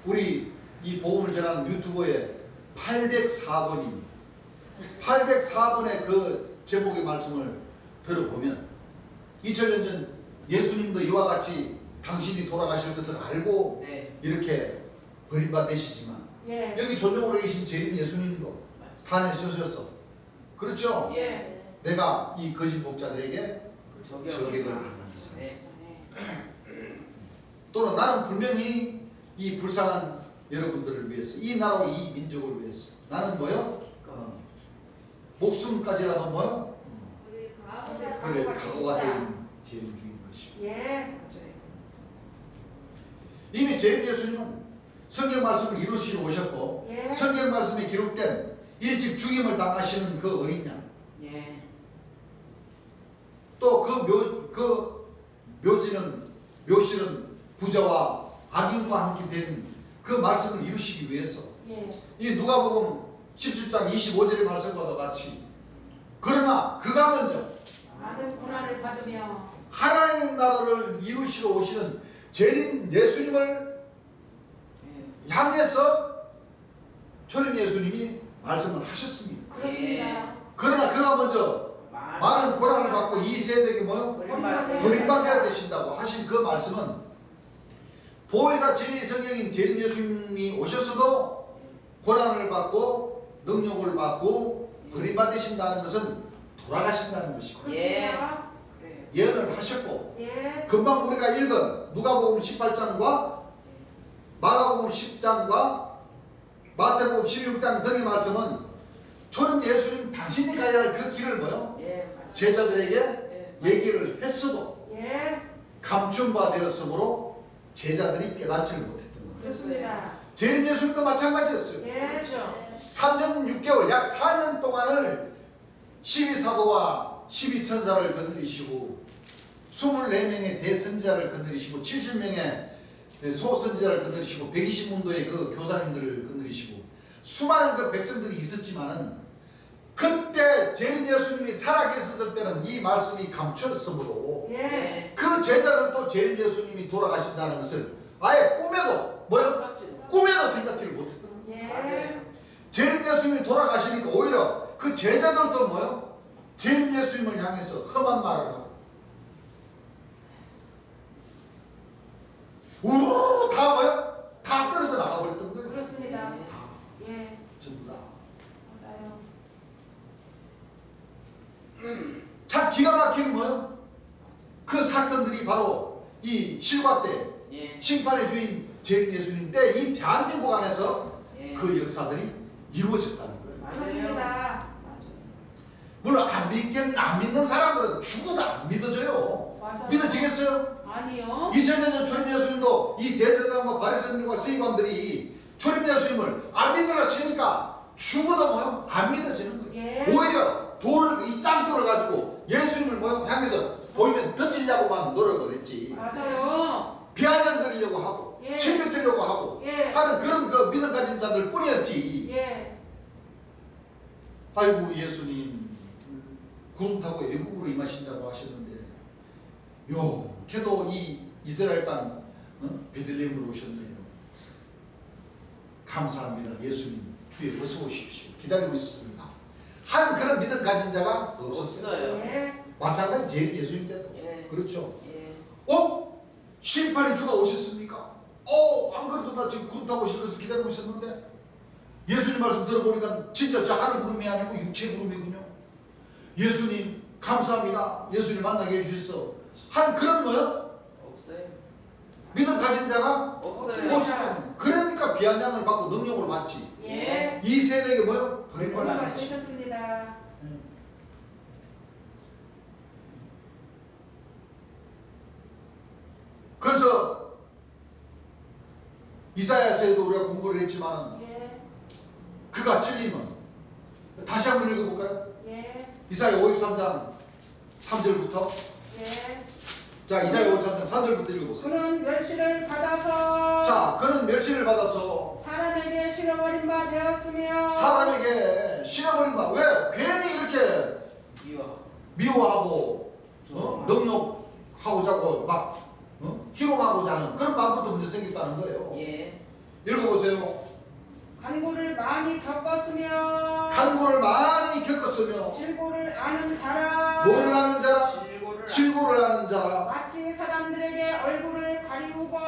우리 이 복음을 전하는 유튜브에 804번입니다. 804번의 그 제목의 말씀을 들어보면 2000년 전 예수님도 이와 같이 당신이 돌아가실 것을 알고 네. 이렇게 버림받으시지만 예. 여기 존경으로 계신 제임 예수님도 탄에 서셨어. 그렇죠? 예. 내가 이 거짓 목자들에게 저격을 저격을 하- 하는 거잖아. 네. 또는 나는 분명히 이 불쌍한 여러분들을 위해서, 이 나라와 이 민족을 위해서 나는 뭐요? 목숨까지라도 뭐요? 우리 그래, 각오가 된 제임 중인 것이고, 예. 이미 제임 예수님은 성경 말씀을 이루시러 오셨고, 예. 성경 말씀에 기록된 일찍 죽임을 당하시는 그 어린 양, 예. 또 그 묘실은 부자와 악인과 함께 된 그 말씀을 이루시기 위해서 예. 이 누가복음 17장 25절의 말씀과도 같이, 그러나 그가 먼저 많은 고난을 받으며 하나님 나라를 이루시러 오시는 재림 예수님을 예. 향해서 초림 예수님이 말씀을 하셨습니다. 그렇습니다. 그러나 그가 먼저 많은 고난을 받고 이 세대에게 뭐요? 버림받아야 되신다고 하신 그 말씀은 보혜사 진리 성령인 재림 예수님이 오셨어도 고난을 받고 능력을 받고 버림받으신다는 것은 돌아가신다는 것이고, 그렇습니다. 그래요. 예언을 하셨고, 예. 금방 우리가 읽은 누가복음 18장과 마가복음 10장과 마태복음 16장 등의 말씀은 초림 예수님 당신이 가야 할 그 길을 뭐요? 예. 맞습니다. 제자들에게 예. 얘기를 했어도 예. 감춘 바 되었으므로 제자들이 깨닫지를 못했던 거예요. 그렇습니다. 재림 예수님도 마찬가지였어요. 예. 3년 6개월 약 4년 동안을 12사도와 12천사를 건드리시고 24명의 대선지자를 건드리시고 70명의 소선지자를 건드리시고 120문도의 그 교사님들을 건드리시고 수많은 그 백성들이 있었지만은 그때 재림 예수님이 살아계셨을 때는 이 말씀이 감추었으므로 예. 그 제자들도 재림 예수님이 돌아가신다는 것을 아예 꿈에도 뭐요? 꿈에도 생각지를 못했던 거예요. 예. 맞아요. 재림 예수님이 돌아가시니까 오히려 그 제자들도 뭐요? 재림 예수님을 향해서 험한 말을 하고 우르르 다 뭐요? 다 떨어져 나가버렸던 거예요. 그렇습니다. 다 예. 전부 다. 맞아요. 참 기가 막힌 뭐요? 그 사건들이 바로 이 실과 때 예. 심판의 주인 재림 예수님 때 이 대한민국 안에서 예. 그 역사들이 이루어졌다는 거예요. 맞아요. 그렇습니다. 맞아요. 물론 안 믿는 사람들은 죽어도 안 믿어져요. 맞아요. 믿어지겠어요? 아니요. 2000년 전 초림 예수님도 이 대제사장과 바리새인들과 서기관들이 초림 예수님을 안 믿으라 치니까 죽어도 뭐요? 안 믿어지는 거예요. 예. 오히려 돌을 이 짱돌을 가지고 예수님을 뭐요? 향해서 보이면 던지려고만 노력을 했지. 맞아요. 비아냥거리려고 하고 예. 침뱉으려고 하고 예. 하는 그런 그 믿음 가진 자들 뿐이었지. 예. 아이고 예수님 구름 타고 애국으로 임하신다고 하셨는데 요 걔도 이 이스라엘 땅 베들레헴으로 오셨네요. 감사합니다. 예수님 주에 어서 오십시오. 기다리고 있었습니다. 한 그런 믿음 가진 자가 없었어요. 없어요. 예. 마찬가지 제일 예수님 때도 예. 그렇죠. 예. 심판의 주가 오셨습니까? 안 그래도 나 지금 구름 타고 오실 것을 기다리고 있었는데 예수님 말씀 들어보니까 진짜 저 하늘 구름이 아니고 육체 구름이군요. 예수님 감사합니다. 예수님 만나게 해주셔서 한 그런 뭐요? 없어요. 믿음 가진 자가 없어요. 없어요. 그러니까 비아냥을 받고 능력을 받지. 예. 이 세대에게 뭐요? 버림받는 얼마 거지. 되셨습니다. 그래서 이사야서에도 우리가 공부를 했지만 예. 그가 찔림은 다시 한번 읽어볼까요? 예. 이사야 53장 3절부터. 예. 자, 이사야 53장 3절부터 읽어보세요. 그는 멸시를 받아서 자, 그는 멸시를 받아서 사람에게 실어버린 바 되었으며 사람에게 실어버린 바. 왜? 괜히 이렇게 미워하고 능욕하고자 하고 막 희롱하고자 하는 그런 마음부터 먼저 생겼다는 거예요. 예. 읽어보세요. 간구를 많이 겪었으며 간구를 많이 겪었으며 질고를 아는 자라 뭐를 하는 자라? 질고를 질고를 하는 자라. 마치 사람들에게 얼굴을 가리우고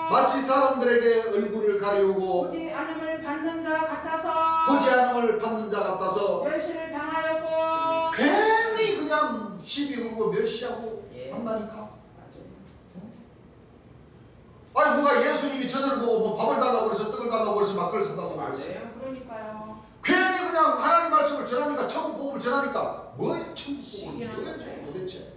마치 사람들에게 얼굴을 가리우고 보지 않음을 받는 자 같아서 보지 않음을 받는 자 같아서 멸시를 당하였고 괜히 그냥 시비 걸고 멸시하고 예. 한다니까. 아니 누가 예수님이 저들을 보고 뭐 밥을 달라고 그래서 떡을 달라고 그래서 막걸리 사달라고 그래서 맞아요. 그러니까요. 괜히 그냥 하나님 말씀을 전하니까 천국 복음을 전하니까 뭐예요 천국 복음이 시기는 뭐예요 도대체?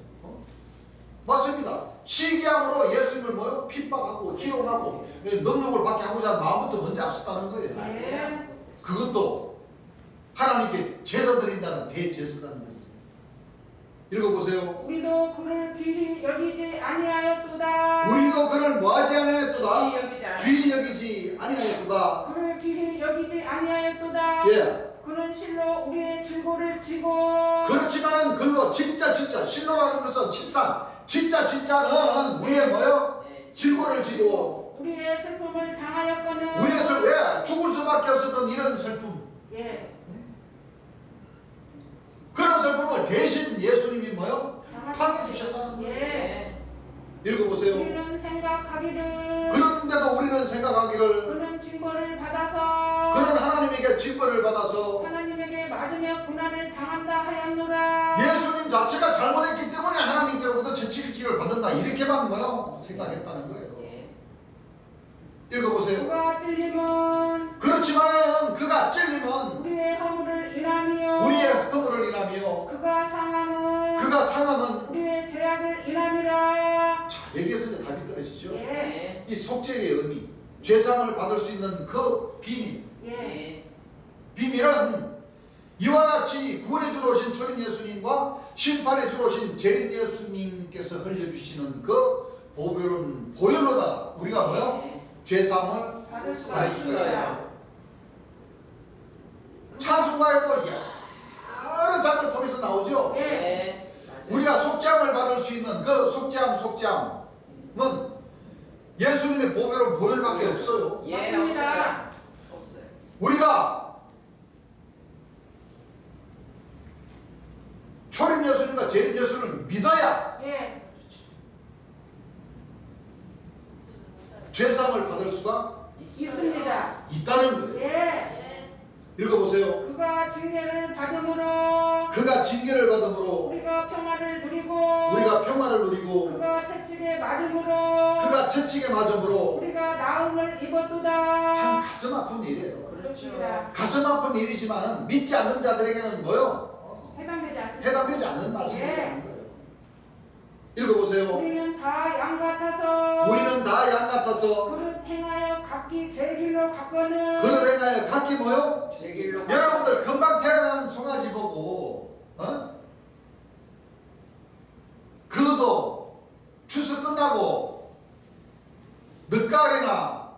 맞습니다. 시기함으로 예수님을 뭐요? 핍박하고 희롱하고 능력을 받게 하고자 하는 마음부터 먼저 앞섰다는 거예요. 예. 그것도 하나님께 제사 드린다는 대제사장들이죠. 읽어보세요. 우리도 그를 귀히 여기지 아니하였도다. 우리도 그를 뭐하지 아니하였도다. 여기자. 귀히 여기지 아니하였도다. 그를 귀히 여기지 아니하였도다. 예. 그는 실로 우리의 질고를 지고 그렇지만은 글로 진짜 실로라는 것은 진짜는 우리의 뭐요? 질고를 지고 우리의 슬픔을 당하였거늘 우리의 왜 죽을 수밖에 없었던 이런 슬픔, 예. 그런 슬픔을 대신 예수님이 뭐요? 당해 주셨다는 거예요. 예. 읽어보세요. 우리는 생각하기를 그런데도 우리는 생각하기를 그는 징벌을 받아서 그는 하나님에게 징벌을 받아서 하나님에게 맞으며 고난을 당한다 하였노라. 예수님 자체가 잘못했기 때문에 하나님께로부터 채찍질을 받는다 이렇게만 뭐요? 생각했다는 거예요. 읽어보세요. 그가 찔림은 그렇지만 그가 찔림은 우리의 허물을 인하며 우리의 허물을 인하며 그가 상함은 우리의 죄악을 인함이라. 자, 여기에서 이제 답이 떨어지죠. 예. 이 속죄의 의미, 죄상을 받을 수 있는 그 비밀, 예. 비밀은 이와 같이 구원의 주로 오신 초림 예수님과 심판의 주로 오신 재림 예수님께서 흘려주시는 그 보혈은 보혈로다 우리가 뭐요? 죄상을 받을 수가 받을 수가 있습니다. 있어요. 찬송가에도 여러 장을 통해서 나오죠. 예. 우리가 속죄함을 받을 수 있는 그 속죄함은 예수님의 보혈은 보혈밖에 없어요. 예, 맞습니다. 없어요. 우리가 초림 예수님과 재림 예수를 믿어야 예. 죄상을 받을 수가 있습니다. 있다는 거예요. 예. 읽어보세요. 그가 징계를 받음으로 그가 징계를 받음으로 우리가 평화를 누리고 우리가 평화를 누리고 그가 채찍에 맞음으로 그가 채찍에 맞음으로 우리가 나음을 입었도다. 참 가슴 아픈 일이에요. 그렇습니다. 가슴 아픈 일이지만 믿지 않는 자들에게는 뭐요? 해당되지 않습니다. 해당되지 않는 말씀이라는 예. 거예요. 읽어보세요. 우리는 다 양 같아서 우리는 다 양 같아서 그릇 행하여 각기 제 길로 갔거늘 그를 행하여 각기 뭐요? 제 길로 여러분들 금방 태어난 송아지 보고 그도 추수 끝나고 늦가을이나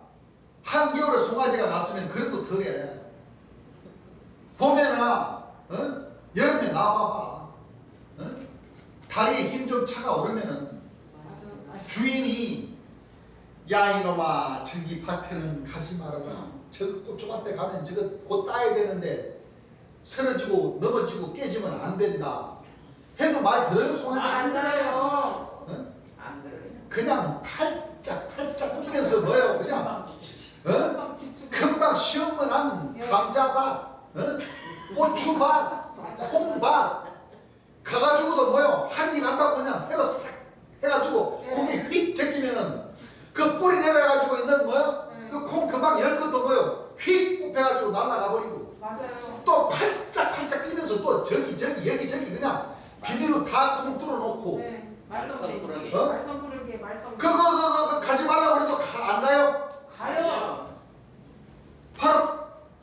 한겨울에 송아지가 났으면 그래도 덜해. 봄에나 여름에 나와봐봐. 다리에 힘 좀 차가 오르면은 주인이 야 이놈아 저기 밭에는 가지 말아라. 저 고추밭에 가면 저거 곧 따야 되는데 쓰러지고 넘어지고 깨지면 안 된다 해도 말 들어요 송아지? 안 들어요. 안 들어요. 그냥 팔짝 뛰면서 뭐예요 그냥 금방 시원한 감자밭 고추밭 콩밭 가가지고도 뭐요 한 입 한다고 그냥 해가 싹 해가지고 고기 휙 제끼면은 그 뿌리 내려가지고 있는 뭐요 그 콩 금방 열 것도 뭐요 휙 뽑혀가지고 날아가 버리고 맞아요. 또 팔짝 뛰면서 또 저기 여기 그냥 비닐로 다 구멍 뚫어놓고 네. 말썽꾸러기. 말썽꾸러기 말썽. 그거 가지 말라고 해도 안 가요? 가요. 바로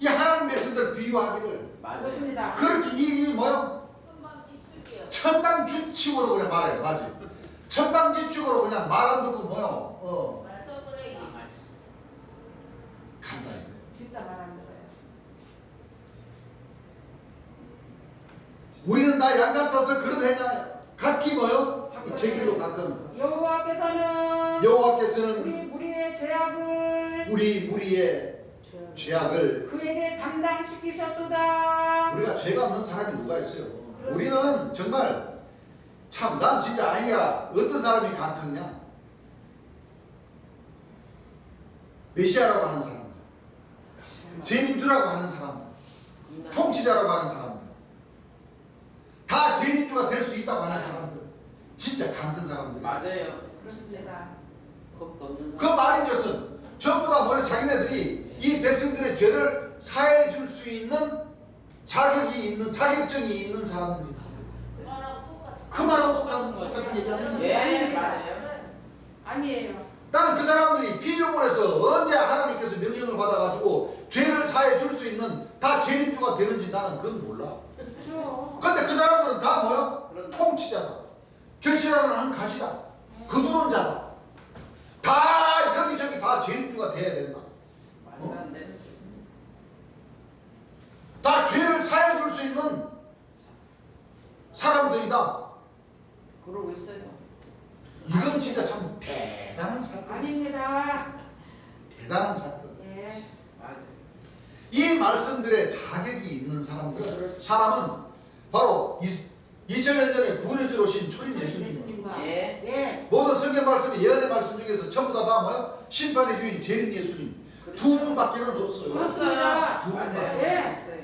이 하나님 백성들 비유하기를 맞아요. 그렇습니다. 그렇게 이 뭐요 한번 이출게요. 천방주치고로 그래 규칙으로 그냥 말 안 듣고 뭐요? 말썽 부르기. 간다 이거예요. 진짜 말 안 들어요. 우리는 다 양 같아서 그런 애냐? 각기 뭐요? 자꾸 제 길로 가끔. 여호와께서는 여호와께서는 우리의 죄악을 우리의 죄악을 그에게 담당시키셨도다. 우리가 죄가 없는 사람이 누가 있어요? 우리는 정말 참 난 진짜 아니야. 어떤 사람이 강했냐? 메시아라고 하는 사람, 재림주라고 하는 사람, 통치자라고 하는 사람들, 다 재림주가 될 수 있다고 하는 사람들, 진짜 강한 사람들. 맞아요. 그렇습니다. 겁도 없는 그 말인 것은 전부 다 뭐야? 자기네들이 이 백성들의 죄를 사해 줄 수 있는 자격이 있는, 자격증이 있는 사람들이다. 그 말하고 똑같은 얘기하는 거예요. 예, 맞아요. 아니에요. 나는 그 사람들이 피조물에서 언제 하나님께서 명령을 받아가지고 죄를 사해 줄 수 있는 다 재림주가 되는지 나는 그건 몰라. 그렇죠. 근데 그 사람들은 다 뭐야? 그런다. 통치자다. 결실하는 한 가지다. 거두는 자다. 다 여기저기 다 재림주가 돼야 된다. 말도 안 되는 소리. 다 죄를 사해 줄 수 있는 사람들이다. 그러고 있어요. 이건 진짜 참 대단한 사건. 아닙니다. 대단한 사건. 예. 맞아요. 이 말씀들의 자격이 있는 사람은 바로 2000년 전에 구원해 주러 오신 초림 예수님. 예수님과 예. 예. 모든 성경 말씀이 예언의 말씀 중에서 전부 다 뭐야? 심판의 주인 재림 예수님. 두 분밖에는 없어요. 그렇습니다. 두 분밖에. 맞아요. 예. 없어요.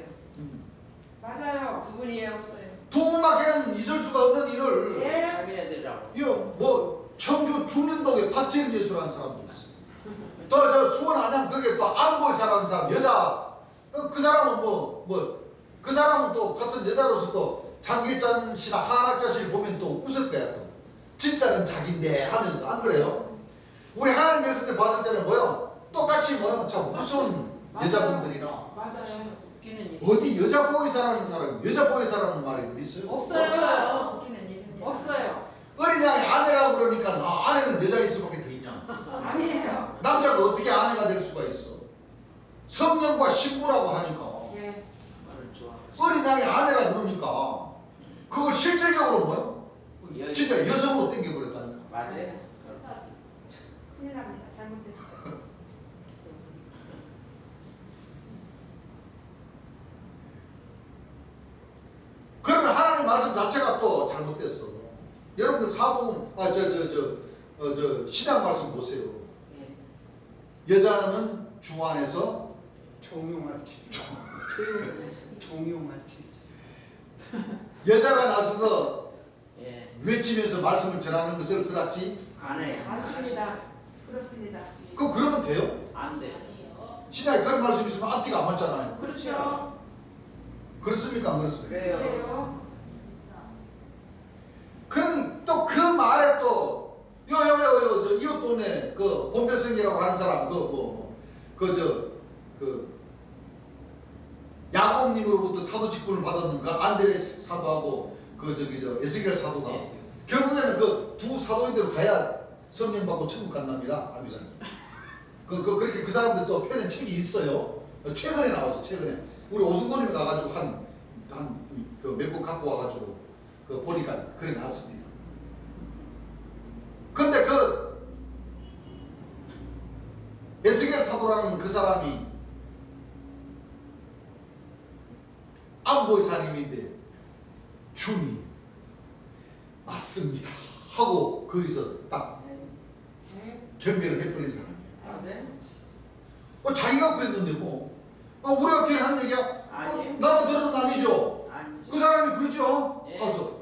맞아요. 두 분이 없어요. 두 분밖에는 있을 수가 없는 일을 예. 자기네들이라고. 이거 뭐 청주 중림동에 박재림 예수라는 사람도 있어. 또 저 수원 안양 거기에 또 안보이사라는 사람 여자. 그 사람은 그 사람은 또 같은 여자로서 또 장길잔 씨나 한학자 씨를 보면 또 웃을 거야. 또. 진짜는 자기인데 하면서 안 그래요? 우리 하나님 백성들 봤을 때는 뭐요? 똑같이 뭐요? 참 무서운 여자분들이나 맞아요. 웃기는 일. 어디 여자 보이사라는 사람, 여자 보이사라는 말이 어디 있어요? 없어요. 웃기는 일입니다. 없어요. 어린 양이 아내라고 그러니까 아내는 여자일 수밖에 더 있냐? 아니에요. 남자가 어떻게 아내가 될 수가 있어? 성령과 신부라고 하니까 예. 말을 좋아. 어린 양이 아내라고 그러니까 그걸 실질적으로 뭐요? 진짜 여성으로 땡겨버렸다니까. 맞아요. 큰일 납니다. 잘못됐어요. 그러면 하나님 말씀 자체가 또 잘못됐어. 여러분들 사복음 신약 말씀 보세요. 예. 여자는 중 안에서 종용할지. 종용할지. 여자가 나서서 예. 외치면서 말씀을 전하는 것을 그렇지? 안 해요. 맞습니다. 그렇습니다. 그러면 돼요? 안 돼. 신약에 그런 말씀 있으면 앞뒤가 안 맞잖아요. 그렇죠. 그렇습니까? 안 그렇습니까? 그래요. 그래요. 그럼 또 그 말에 또 이웃 동네 그 본배성이라고 하는 사람 야곱님으로부터 사도 직분을 받았는 그 안드레 사도하고 에스겔 사도가 결국에는 그 두 사도인대로 가야 성령 받고 천국 간답니다. 아비자님. 그렇게 그 사람들 또 펴낸 책이 있어요. 최근에 나왔어. 최근에 우리 오승도님이 가가지고 몇 권 갖고 와가지고 보니까 그래 놨습니다. 근데 에스겔 사도라는 그 사람이 안보이사님인데 주님 맞습니다 하고 거기서 딱 경배를 해버린 사람이에요. 맞아요. 자기가 그랬는데 우리가 그냥 하는 얘기야. 아니에요. 나도 들은 거 아니죠. 아니죠. 그 사람이 그러죠. 예. 가서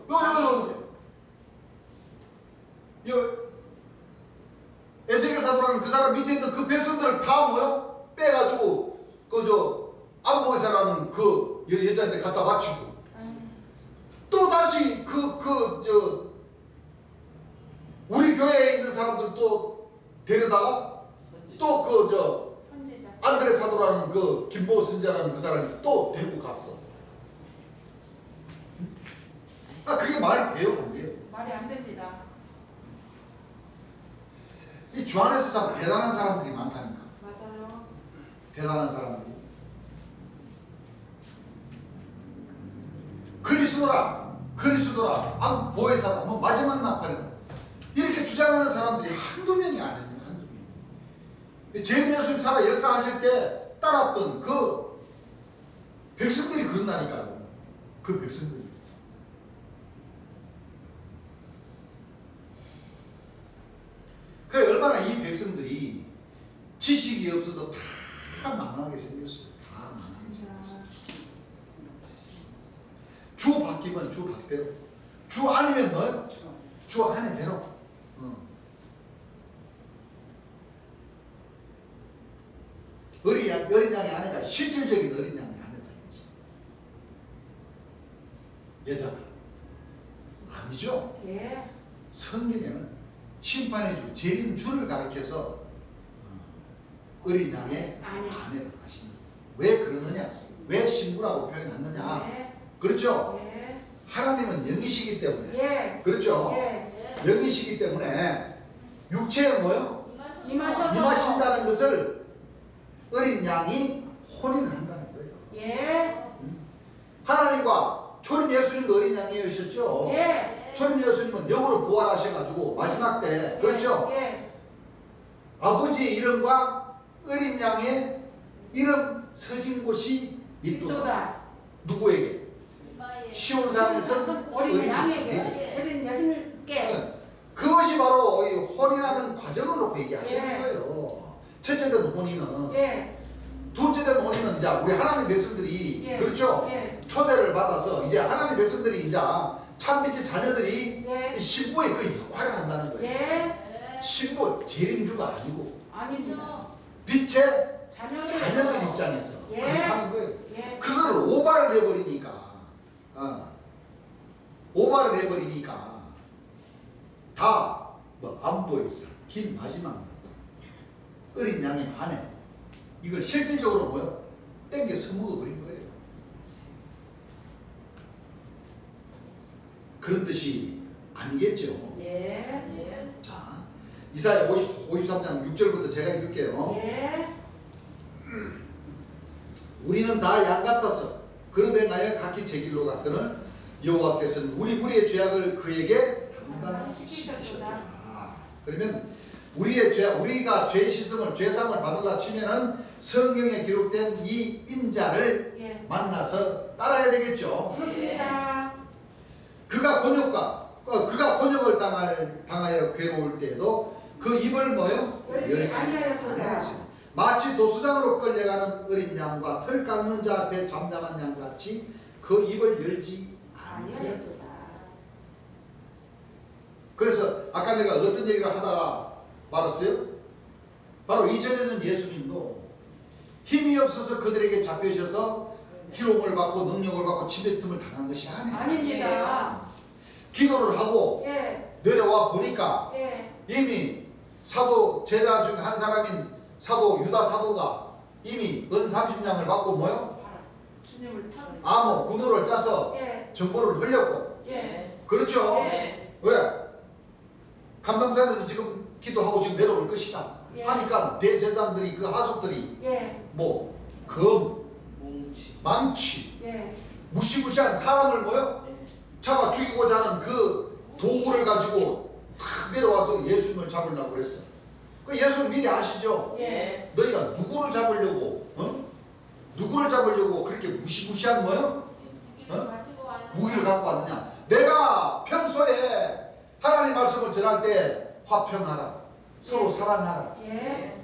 에스겔 사도라는 그 사람 밑에 있는 그 백성들을 다 뭐요? 빼가지고 안보이사라는 그 여자한테 갖다 바치고 또 다시 우리 교회에 있는 사람들 또 데려다가 또 선지자. 안드레 사도라는 그 김보 선자라는 그 사람이 또 데리고 갔어. 그게 말이 돼요, 안 돼요? 말이 안 됩니다. 이 주 안에서 참 대단한 사람들이 많다니까. 맞아요. 대단한 사람들이. 그리스도라, 보혜사다, 뭐 마지막 나팔이다. 이렇게 주장하는 사람들이 한두 명이 아니에요. 한두 명. 재림 예수님 살아 역사하실 때 따랐던 그 백성들이 그런다니까요. 그 백성들이. 그 얼마나 이 백성들이 지식이 없어서 다 망하게 생겼어요. 다 망하게 생겼어요. 주 바뀌면 주 바뀌대로, 주 아니면 뭐요? 주 안에 대로. 어린 양의 아내가 실질적인 어린 양의 아내다 이거지. 여자가 아니죠. 예. 성경에는 심판의 주, 재림 주를 가리켜서 어린 양의 아내라고 하십니다. 왜 그러느냐? 왜 신부라고 표현했느냐? 예. 그렇죠? 예. 하나님은 영이시기 때문에. 예. 그렇죠? 예. 영이시기 때문에 육체에 뭐요? 임하셔서 임하신다는 것을 어린 양이 혼인을 한다는 거예요. 예. 하나님과 초림 예수님도 어린 양이셨죠? 예. 초림 예수님은 영으로 부활하셔가지고 마지막 때, 그렇죠? 예. 아버지의 이름과 어린 양의 이름 서진 곳이 있도다. 또다. 누구에게? 시온산에서 어린 양에게 양에게. 재림 예수님께 네. 그것이 바로 이 혼인하는 과정을 놓고 얘기하시는 예. 거예요. 첫째 된 혼인은, 예. 둘째 된 혼인은 이제 우리 하나님 백성들이, 예. 그렇죠? 예. 초대를 받아서 이제 하나님 백성들이 이제 참빛의 자녀들이 예. 이 신부의 그 역할을 한다는 거예요. 예. 신부 재림주가 아니고 아닙니다. 빛의 자녀들 자녀들 입장에서 예. 그렇게 하는 거예요. 예. 그거를 오바를 해버리니까, 오바를 해버리니까 다 뭐 안 보였어. 긴 마지막 어린 양의 아내, 이걸 실질적으로 뭐요? 땡겨 써먹어버린 거예요. 그런 뜻이 아니겠죠. 예. 자, 이사야 53장 6절부터 제가 읽을게요. 예. 우리는 다 양 같아서 그러되 나여 각기 제 길로 갔거늘 여호와께서는 우리 무리의 죄악을 그에게 감당시키셨다. 그러면 우리가 죄 씻음을, 죄상을 받으려 치면은 성경에 기록된 이 인자를 예. 만나서 따라야 되겠죠. 그렇습니다. 그가 곤욕을 당하여 괴로울 때에도 그 입을 뭐요? 열지 아니하였습니다. 마치 도수장으로 끌려가는 어린 양과 털 깎는 자 앞에 잠잠한 양같이 그 입을 열지 아니하였다. 그래서 아까 내가 어떤 얘기를 하다가 말았어요? 바로 2000년 전 예수님도 힘이 없어서 그들에게 잡혀셔서 희롱을 받고 능력을 받고 침뱉음을 당한 것이 아니에요. 아닙니다. 기도를 하고 예. 내려와 보니까 예. 이미 사도 제자 중 한 사람인 사도 유다 사도가 이미 은 30냥을 받고 뭐요? 주님을 타고. 암호 군호를 짜서 예. 정보를 흘렸고, 예. 그렇죠? 예. 왜? 감당산에서 지금 기도하고 지금 내려올 것이다 예. 하니까 대제사장들이, 그 하숙들이 예. 뭐 검, 망치, 예. 무시무시한 사람을 뭐요? 잡아 죽이고자 하는 그 도구를 가지고 탁 내려와서 예수님을 잡으려고 그랬어. 그 예수는 미리 아시죠? 예. 너희가 누구를 잡으려고, 누구를 잡으려고 그렇게 무시무시한 뭐요? 무기를 갖고 왔느냐? 내가 평소에 하나님 말씀을 전할 때 화평하라, 서로 사랑하라, 예.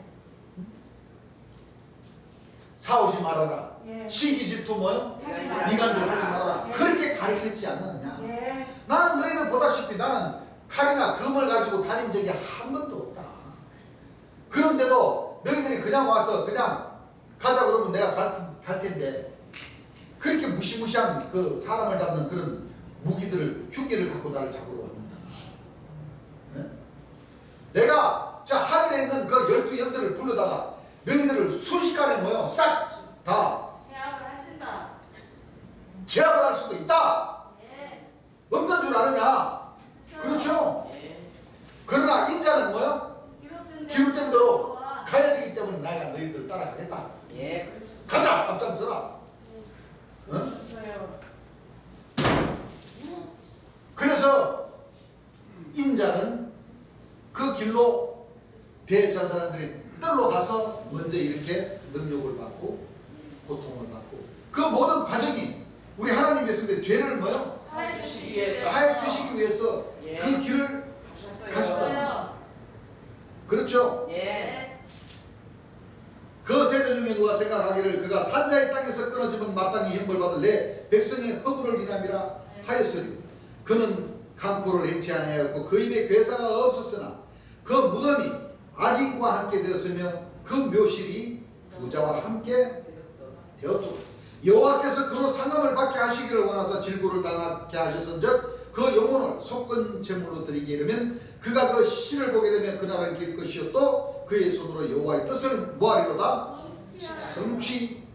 싸우지 말아라, 예. 시기 질투 뭐요? 하지 이간질 하지 말아라. 예. 그렇게 가르쳤지 않느냐? 예. 나는 너희들 보다시피 나는 칼이나 금을 가지고 다닌 적이 한 번도 없다. 그런데도 너희들이 그냥 와서 그냥 가자 그러면 내가 갈 텐데 그렇게 무시무시한 그 사람을 잡는 그런 무기들을, 흉기를 갖고 나를 잡으러 왔느냐? 네? 내가 저 하늘에 있는 그 12연들을 불러다가 너희들을 순식간에 뭐요? 싹 다 제압을 하신다. 제압을 할 수도 있다. 예. 없는 줄 아느냐? 그렇죠? 예. 그러나 인자는 뭐요? 기록된 배에 찬 사람들이 뜰로 가서 먼저 이렇게 능력을 받고 고통을 받고 그 모든 과정이 우리 하나님 백성들의 죄를 뭐요? 사해 주시기 주시기 위해서. 사해 주시기 위해서 예. 그 길을 하셨어요. 하셨어요. 그렇죠. 예. 네. 그 세대 중에 누가 생각하기를 그가 산자의 땅에서 끊어지면 마땅히 형벌받을 내 백성의 허물을 인함이라 하였으리. 그는 강포를 행치 아니하였고 그 입에 괴사가 없었으나 그 무덤이 악인과 함께 되었으며 그 묘실이 부자와 함께 되었도다. 여호와께서 그로 상함을 받게 하시기를 원하사 질고를 당하게 하셨은즉 그 영혼을 속건 제물로 드리게 이르면 그가 그 시를 보게 되면 그날은 길 것이요 또 그의 손으로 여호와의 뜻을 뭐하리로다? 성취하리로다.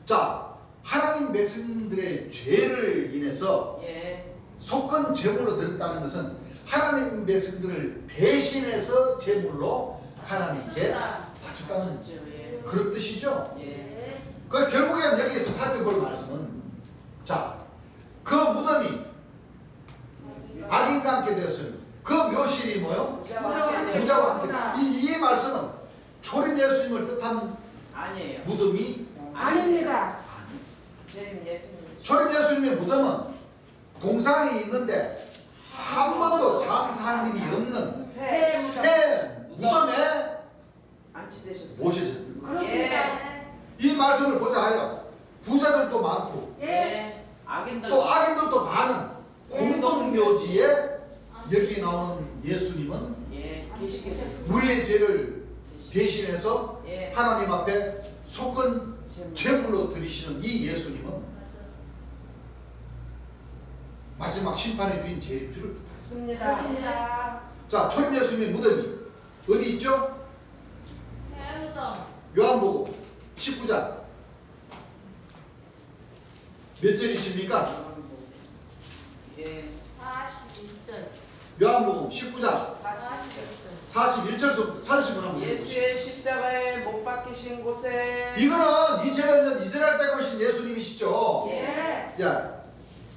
자, 하나님 백성들의 죄를 인해서 예. 속건 제물로 드렸다는 것은 하나님 백성들을 대신해서 제물로 하나님께 바쳤다는 하셨죠. 예. 그런 뜻이죠. 예. 그 결국엔 여기에서 살펴볼 말씀은 자, 그 무덤이 악인과 함께 되었으니 그 묘실이 뭐요? 부자와 함께. 이 말씀은 초림 예수님을 뜻하는 아니에요. 무덤이 아닙니다. 재림 예수님. 초림 예수님의 무덤은 동산이 있는데 한 번도 장사한 일이 없는 새 무덤에 안치되셨어요. 모셔졌던 거예요. 그렇습니다. 이 말씀을 보자 하여 부자들도 많고 예. 악인들. 또 악인들도 많은 공동묘지에 여기 나오는 예수님은 예. 계시겠어요. 우리의 죄를 대신해서 예. 하나님 앞에 속건 재물. 제물로 드리시는 이 예수님은 마지막 심판의 주인 제주를 맞습니다. 그렇습니다. 자, 초림 예수님의 무덤이 어디 있죠? 새무덤. 요한복음 19장 몇 절이십니까? 예. 41절. 요한복음 19장 41절. 41절부터 찾으시면 한번 보세요. 예수의 십자가에 못 박히신 곳에 이거는 2000년 전 이스라엘 때 오신 예수님이시죠. 예. 자,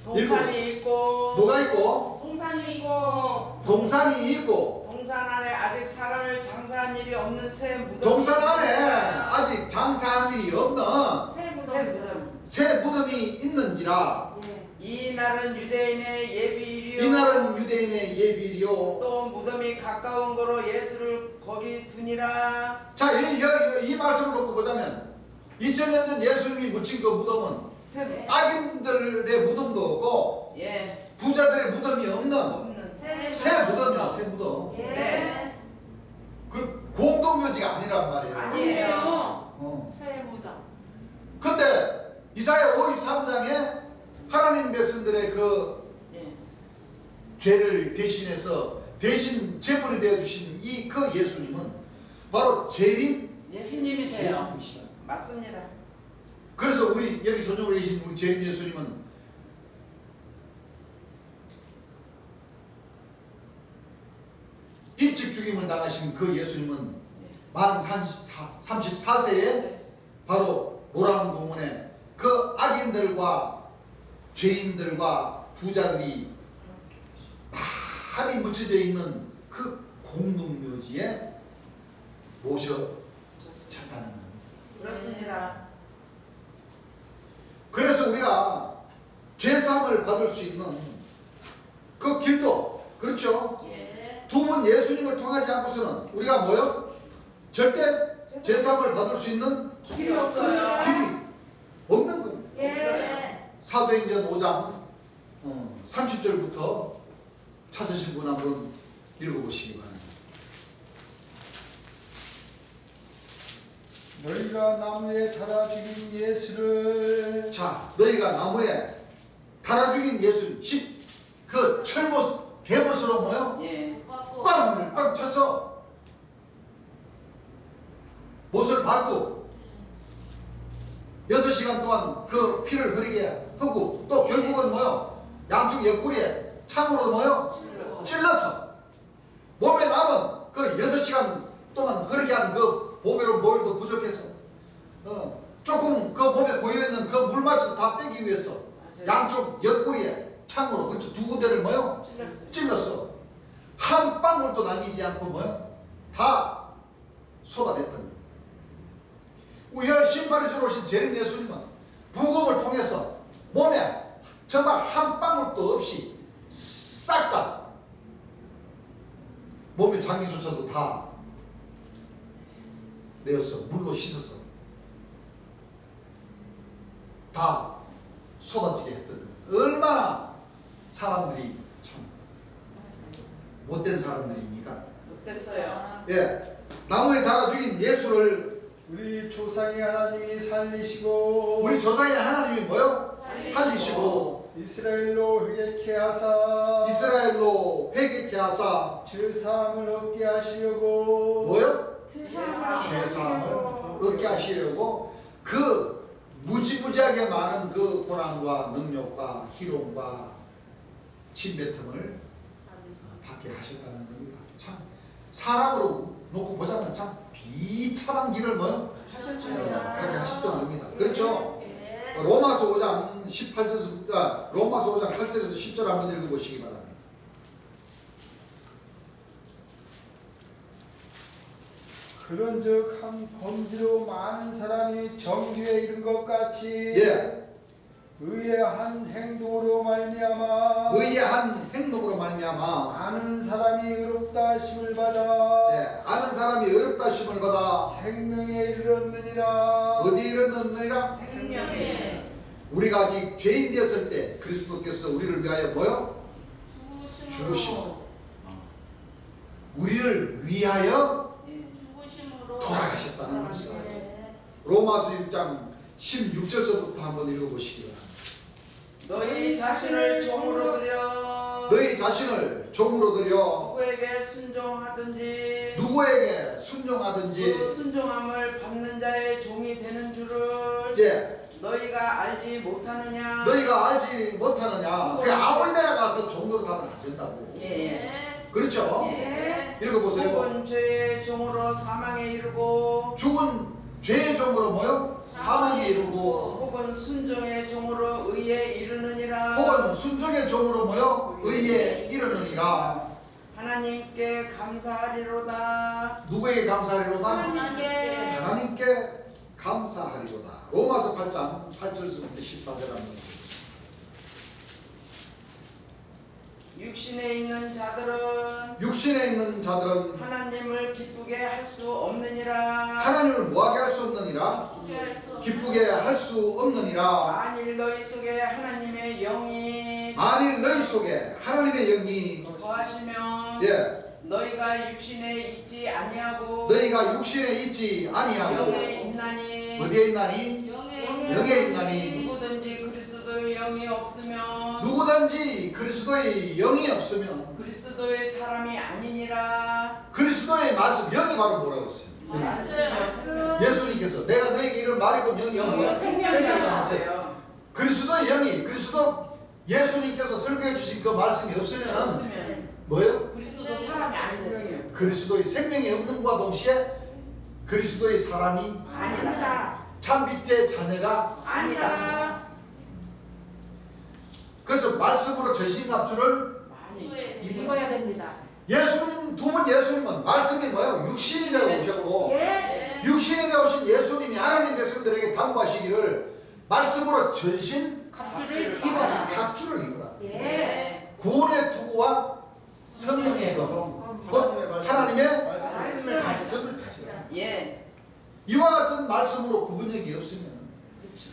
동산이 있고 뭐가 있고 동산이 있고 동산이 있고 동산 안에 아직 사람을 장사한 일이 없는 새 무덤. 동산 안에 아직 장사한 일이 없는 새 새 무덤. 무덤. 새 무덤이 있는지라. 예. 이 날은 유대인의 예비일이요. 이날은 유대인의 예비일이요. 또 무덤이 가까운 거로 예수를 거기 두니라. 자, 이 말씀을 놓고 보자면 2000년 전 예수님이 묻힌 그 무덤은 새 무덤. 악인들의 무덤도 없고 예. 부자들의 무덤이 없는 없는. 새 무덤이야. 새 무덤. 예. 네. 그 공동묘지가 아니란 말이에요. 아니에요. 어. 새무덤. 근데 이사야 53장에 하나님 백성들의 그 예. 죄를 대신해서 대신 제물이 되어 주신 이 그 예수님은 바로 재림 예수님이세요. 예수님이시다. 맞습니다. 그래서 우리 여기 조정으로 계신 우리 재림 예수님은 일찍 죽임을 당하신 그 예수님은 만 34세에 바로 모란공원에 그 악인들과 죄인들과 부자들이 많이 묻혀져 있는 그 공동묘지에 모셔졌다는 겁니다. 그렇습니다. 그래서 우리가 죄사함을 받을 수 있는 그 길도 그렇죠. 예. 두 분 예수님을 통하지 않고서는 우리가 뭐요? 절대 죄사함을 받을 수 있는 길이 없어요. 길이 없는 겁니다. 예. 사도행전 5장 30절부터 찾으신 분 한번 읽어보시기 바랍니다. 너희가 나무에 달아 죽인 예수를 자, 너희가 나무에 달아 죽인 예수 그 철못 개못으로 뭐요? 예. 받고. 꽉 차서 못을 받고 6시간 동안 그 피를 흐리게 하고 또 결국은 뭐요? 양쪽 옆구리에 창으로 뭐요? 찔러서 몸에 남은 그 6시간 동안 흐르게 한 그 보배로 모일도 부족해서 조금 그 몸에 고여있는 그 물마저도 다 빼기 위해서 양쪽 옆구리에 창으로 그렇죠 두 군데를 뭐요? 찔렀어요. 찔렀어. 한 방울도 남기지 않고 뭐요? 다 쏟아냈던 거예요. 우리가 심판의 주로 오신 재림 예수님은 복음을 통해서 몸에 정말 한 방울도 없이 싹 다 몸의 장기조차도 다 내어서 물로 씻어서 다 쏟아지게 했던 거예요. 얼마나 사람들이 참 못된 사람들입니까? 못됐어요. 예, 나무에 달아 죽인 예수를 우리 조상의 하나님이 살리시고 우리 조상의 하나님이 뭐요? 살리시고 이스라엘로 회개케 하사 이스라엘로 회개케 하사 죄사함을 얻게 하시려고 뭐요? 죄사함을 죄사함을 얻게 하시려고 그 무지무지하게 많은 그 고난과 능력과 희롱과 침뱉음을 받게 하셨다는 겁니다. 참 사람으로 놓고 보자면 참 비참한 길을 뭐요? 가게 하셨던 겁니다. 그렇죠? 로마서 5장 18절에서 로마서 5장 8절에서 10절 한번 읽어보시기 바랍니다. 그런즉 한 범죄로 많은 사람이 정죄에 이른 것 같이 예, 의의 한 행동으로 말미암아 의의 한 행동으로 말미암아 아는 사람이 의롭다 하심을 받아 예, 아는 사람이 어렵다 심을 받아 생명에 이르렀느니라. 어디 이르렀느니라? 생명에 우리가 아직 죄인 되었을 때 그리스도께서 우리를 위하여 뭐요? 죽으심으로 우리를 위하여 죽으심으로 돌아가셨다는 것이다. 로마서 6장 16절서부터 한번 읽어보시기 바랍니다. 너희 자신을 종으로 드려 너희 자신을 종으로 드려 누구에게 순종하든지 누구에게 순종하든지 그 순종함을 받는 자의 종이 되는 줄을 예, 너희가 알지 못하느냐. 너희가 알지 못하느냐. 그냥 아무리 내려가서 종으로 가면 안 된다고. 예. 그렇죠? 예. 읽어보세요. 혹은 죄의 종으로 사망에 이르고 죽은 죄의 종으로 뭐요? 사망에 이르고 혹은 순종의 종으로 의에 이르느니라. 혹은 순종의 종으로 뭐요? 의에 이르느니라. 하나님께 감사하리로다. 누구에게 감사하리로다? 하나님께. 하나님께 감사하리로다. 로마서 8장 8절부터 14절 한번 육신에 있는 자들은 육신에 있는 자들은 하나님을 기쁘게 할 수 없느니라. 하나님을 뭐하게 할 수 없느니라? 기쁘게 할 수 없느니라. 만일 너희 속에 하나님의 영이 만일 너희 속에 하나님의 영이 거하시면 예, 너희가 육신에 있지 아니하고 너희가 육신에 있지 아니하고 영에 있나니 어디에 있나니? 영에 있나니 누구든지 그리스도의 영이 없으면 누구든지 그리스도의 영이 없으면 그리스도의 사람이 아니니라. 그리스도의 말씀 영이 바로 뭐라고 했어요? 말씀. 예수님께서 내가 너에게 이런 말이고 영이 뭐야? 생명이라고 했어요. 생명이라고 그리스도의 영이 그리스도 예수님께서 설교해 주신 그 말씀이 없으면 없으면 뭐예요? 그리스도 사람이 아닌 거예요. 그리스도의 생명이 없는과 동시에 그리스도의 사람이 아니다. 참빛의 자녀가 아니다. 그래서 말씀으로 전신갑주를 많이 입어야 됩니다. 예수님 두 분 예수님은 말씀이 뭐예요? 육신이 되어 오셨고 예. 육신이 되어 오신 예수님이 하나님 백성들에게 당부하시기를 말씀으로 전신 갑주를 입어라. 갑주를 입으라. 예. 구원의 투구와 성령의 검, 곧 하나님의 말씀을 말씀을 가지라. 예. 이와 같은 말씀으로 구분력이 없으면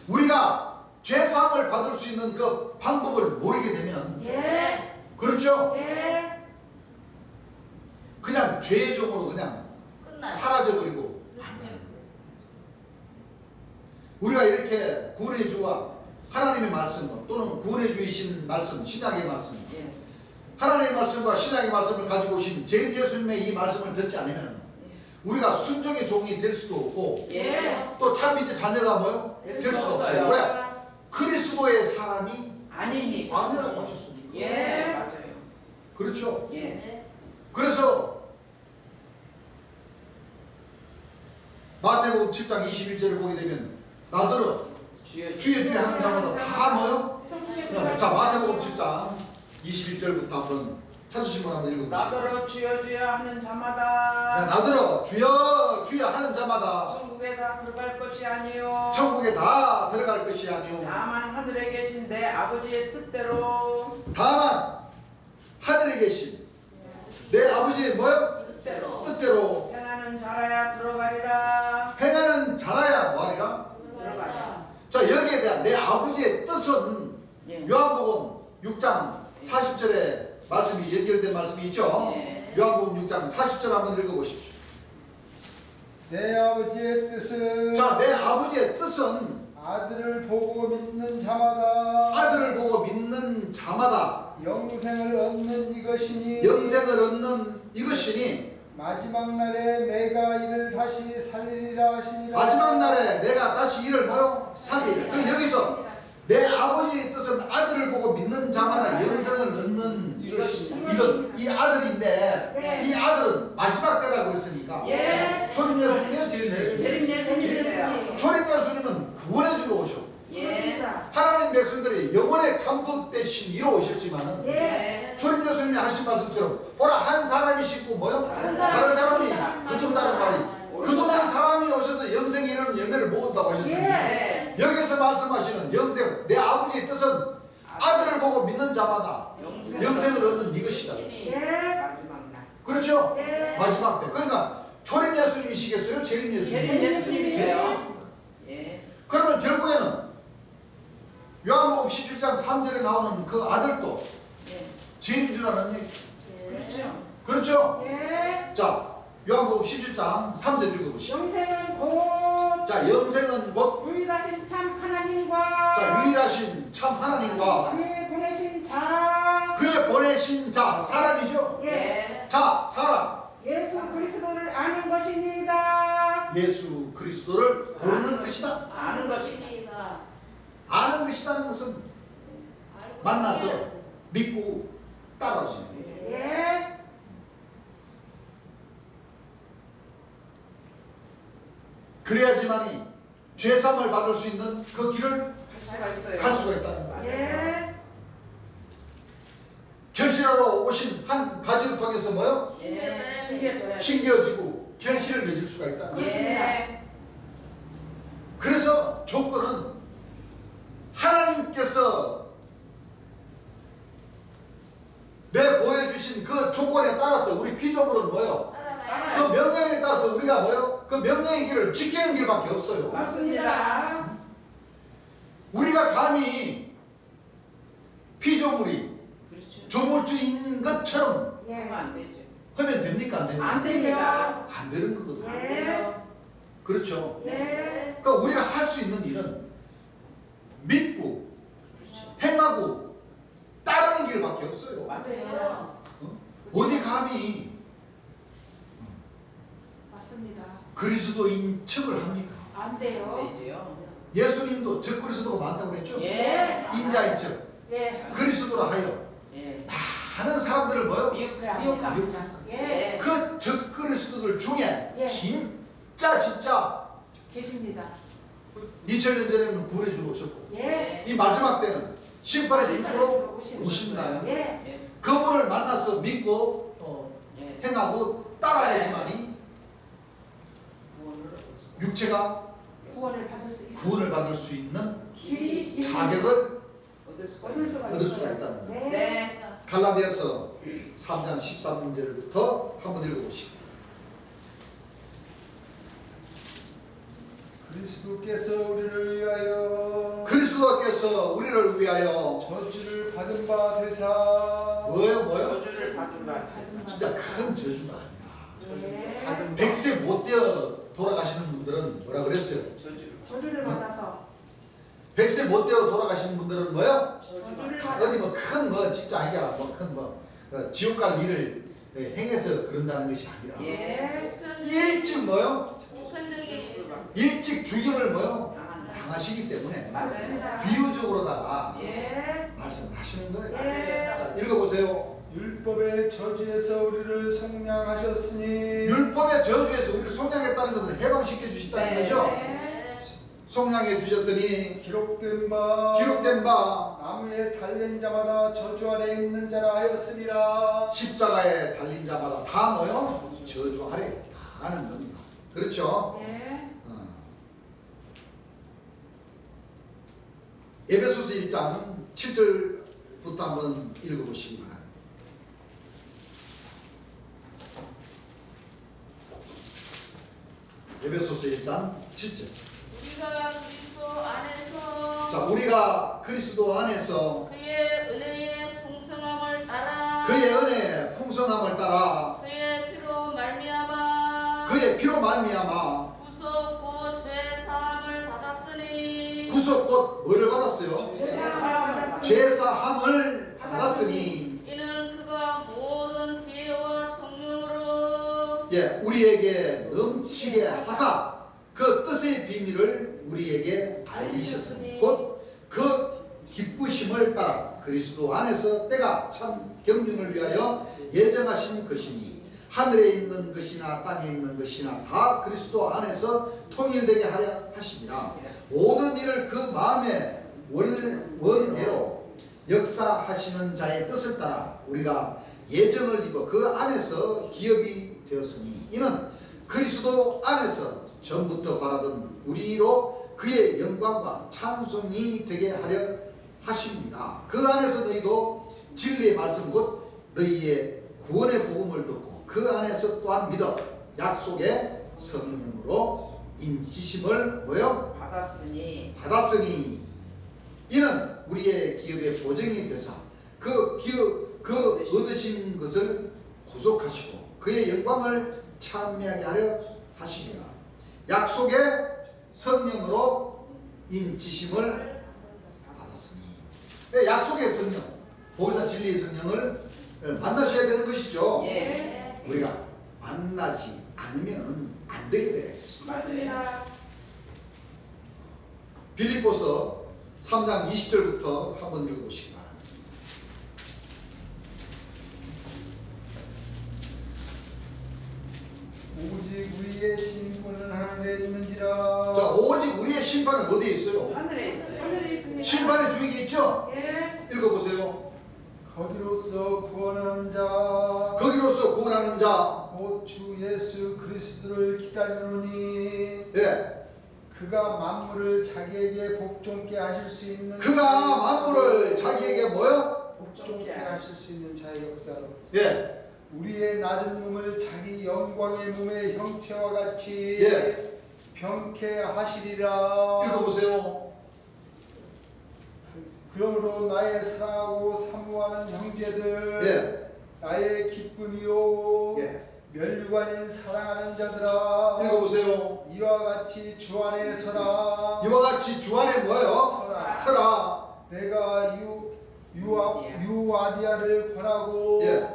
우리가 죄사함을 받을 수 있는 그 방법을 모르게 되면 예. 그렇죠? 예. 그냥 죄의 종으로 그냥 사라져버리고 우리가 이렇게 구원의 주와 하나님의 말씀 또는 구원의 주이신 말씀, 신약의 말씀 예. 하나님의 말씀과 신약의 말씀을 가지고 오신 재림 예수님의 이 말씀을 듣지 않으면 우리가 순종의 종이 될 수도 없고 예. 또 참빛의 자녀가 뭐요? 될 수 없어요. 왜? 그리스도의 사람이 아니니. 아니라고 하셨으니까. 예. 맞아요. 그렇죠? 예. 그래서 마태복음 7장 21절을 보게 되면 나더러 주의 하는 자마다 다 뭐요? 자 마태복음 7장 21절부터 한번 찾으신 분 한번 읽어보시죠. 나더러 주여 주여 하는 야, 자마다 나더러 주여 주여 하는 자마다 천국에 다 들어갈 것이 아니요 천국에 다 들어갈 것이 아니오. 다만 하늘에 계신 내 아버지의 뜻대로 다만 하늘에 계신 내 아버지의 뭐요? 뜻대로 행하는 자라야 들어가리라. 행하는 자라야 뭐하리라? 들어가리라. 자, 여기에 대한 내 아버지의 뜻은 예. 요한복음 6장 40절에 말씀이 연결된 말씀이 있죠. 예. 요한복음 6장 40절 한번 읽어보십시오. 내 아버지의 뜻은 자, 내 아버지의 뜻은 아들을 보고 믿는 자마다 아들을 보고 믿는 자마다 영생을 얻는 이것이니 영생을 얻는 이것이니 마지막 날에 내가 이를 다시 살리리라 하시니라. 마지막 날에 내가 다시 이를 뭐요? 살리리라. 그 여기서 내 아버지의 뜻은 아들을 보고 믿는 자마다 영생을 얻는 이것이니 이 아들인데 네. 이 아들은 마지막 때라고 그랬으니까 예. 초림 예수님이요, 재림 예수님. 재림 예수님이세요. 초림 예수님은 구원해 주러 오셔. 예. 하나님 백성들이 영원의 감독 대신 이루어 오셨지만은 예. 초림 예수님이 하신 말씀처럼 보라 한 사람이 씻고 뭐요? 다른 다른 사람이 사람이 거둔다는 말이 그동안 사람이 오셔서 영생에 이르는 열매를 모은다고 하셨습니다. 예. 여기서 말씀하시는 영생, 내 아버지의 뜻은 아들을 보고 믿는 자마다 영생을 얻는 이것이다. 예. 마지막 날. 그렇죠? 예. 마지막 때. 그러니까 초림 예수님이시겠어요? 재림 예수님? 재림 예수님이세요. 예. 그러면 결국에는 요한복음 17장 3절에 나오는 그 아들도 예. 재림 줄 아는 얘기. 그렇죠. 그렇죠? 예. 자, 요한복음 17장 3절 읽어보시죠. 영생은 곧 자, 영생은 곧 유일하신 참 하나님과 자, 유일하신 참 하나님과 그의 보내신 자 그의 보내신 자, 사람이죠? 예. 자, 사람. 예수 그리스도를 아는 것입니다. 예수 그리스도를 모르는 것이다. 아는 것이. 것이다. 아는 것이라는 것은 만나서 믿고 따라오시는 거예요. 예. 그래야지만이 죄사함을 받을 수 있는 그 길을 할 수가 있어요. 갈 수가 있다는 거예요. 예. 결실하러 오신 한 가지를 통해서 뭐요? 예. 신기해져요. 신겨지고 결실을 맺을 수가 있다는 거예요. 예. 그래서 조건은 하나님께서 내 보여주신 그 조건에 따라서 우리 피조물은 뭐요? 그 명령에 따라서 우리가 뭐요? 그 명령의 길을 지키는 길밖에 없어요. 맞습니다. 우리가 감히 피조물이 그렇죠. 조물주인 것처럼 예. 하면 안 되죠. 하면 됩니까? 안 됩니까? 안 됩니다. 안 되는 거거든요. 안 예. 돼요. 그렇죠. 예. 그러니까 우리가 할 수 있는 일은 믿고 그렇죠. 행하고 따르는 길밖에 없어요. 맞습니다. 어디 감히 맞습니다. 그리스도인 척을 합니까? 안 안 돼요. 되죠. 예수님도 저 그리스도가 많다고 그랬죠? 예. 인자인 척 예. 그리스도라 하여 예. 많은 사람들을 뭐요? 미혹해야 미혹합니다. 합니다. 예. 그 적그리스도들 중에 예. 진짜 계십니다. 2000년 전에는 구원해주러 오셨고 예. 이 마지막 때는 심판의 주로 오신다요. 예. 예. 그분을 만나서 믿고 예. 행하고 따라야지만이 구원을 얻었어요. 육체가 구원을 받을 수 있습니다. 구원을 받을 수 있는 길이 자격을 얻을 수가 얻을 있어요. 수가 얻을 수가 있어요. 있다는 거예요. 네. 네. 갈라디아서 3장 13절부터 한번 읽어보시죠. 그리스도께서 우리를 위하여 그리스도께서 우리를 위하여 저주를 받은 바 되사 뭐요? 저주를 받은 바. 진짜 큰 저주가 아니라 네. 받은 100세 못 되어 돌아가시는 분들은 뭐라 그랬어요? 저주를. 저주를 받아서 100세 못 되어 돌아가시는 분들은 뭐요? 저주를 어디 받아서 뭐 큰 뭐 진짜 아니야 뭐큰뭐 지옥 갈 일을 행해서 그런다는 것이 아니라 예. 일찍 뭐요? 보편적인 일찍 죽임을 뭐요? 당한다. 당하시기 때문에 맞습니다. 비유적으로다가 예. 말씀을 하시는 거예요. 예. 자, 읽어보세요. 율법의 저주에서 우리를 속량하셨으니 율법의 저주에서 우리를 속량했다는 것은 해방시켜 주신다는 네. 거죠. 네. 속량해 주셨으니 기록된 바 기록된 바 나무에 달린 자마다 저주 아래 있는 자라 하였습니다. 십자가에 달린 자마다 다 뭐요? 저주 아래 하는 겁니다. 그렇죠? 예. 에베소서 1장 7절부터 한번 읽어보시기 바랍니다. 에베소서 1장 7절. 우리가 그리스도 안에서 자, 우리가 그리스도 안에서 그의 은혜의 풍성함을 따라 그의 은혜의 풍성함을 따라 그의 피로 말미암아 그의 피로 말미암아 구속 곧 죄사함을 받았으니 구속 곧 뭐를 받았어요? 제사함을 죄사함을 받았으니 이는 그가 모든 지혜와 청명으로 예, 우리에게 넘치게 하사 그 뜻의 비밀을 우리에게 알리셨으니 곧 그 기쁘심을 따라 그리스도 안에서 때가 참 경륜을 위하여 예정하신 것이니 하늘에 있는 것이나 땅에 있는 것이나 다 그리스도 안에서 통일되게 하려 하십니다. 모든 일을 그 마음의 원대로 역사하시는 자의 뜻을 따라 우리가 예정을 입어 그 안에서 기업이 되었으니 이는 그리스도 안에서 전부터 바라던 우리로 그의 영광과 찬송이 되게 하려 하십니다. 그 안에서 너희도 진리의 말씀 곧 너희의 구원의 복음을 듣고 그 안에서 또한 믿어 약속의 성령으로 인치심을 뭐요? 받았으니 이는 우리의 기업의 보증이 되사 그 얻으신 것을 구속하시고 그의 영광을 찬미하게 하려 하시니라. 약속의 성령으로 인치심을 받았으니 약속의 성령, 보혜사 진리의 성령을 만나셔야 되는 것이죠. 예. 우리가 만나지 않으면 안 되게 되어 있습니다. 맞습니다. 빌립보서 3장 20절부터 한번 읽어보시기 바랍니다. 오직 우리의 신분은 하늘에 있는지라. 자, 오직 우리의 심판은 어디에 있어요? 하늘에 있어요. 하늘에 있습니다. 심판의 주역이 있죠? 예. 읽어보세요. 거기로서 구원하는 자, 거기로서 구원하는 자, 곧 주 예수 그리스도를 기다리노니 예, 그가 만물을 자기에게 복종케 하실 수 있는 그가 만물을 자기에게 뭐요? 복종케 하실 수 있는 자의 역사로 예, 우리의 낮은 몸을 자기 영광의 몸의 형체와 같이 예. 병케 하시리라. 읽어보세요. 그러므로 나의 사랑하고 사모하는 형제들, 예, 나의 기쁨이요 예. 멸류관인 사랑하는 자들아, 읽어보세요. 이와 같이 주 안에 서라. 이와 같이 주 안에 뭐예요? 서라. 내가 유아디아를 권하고 예.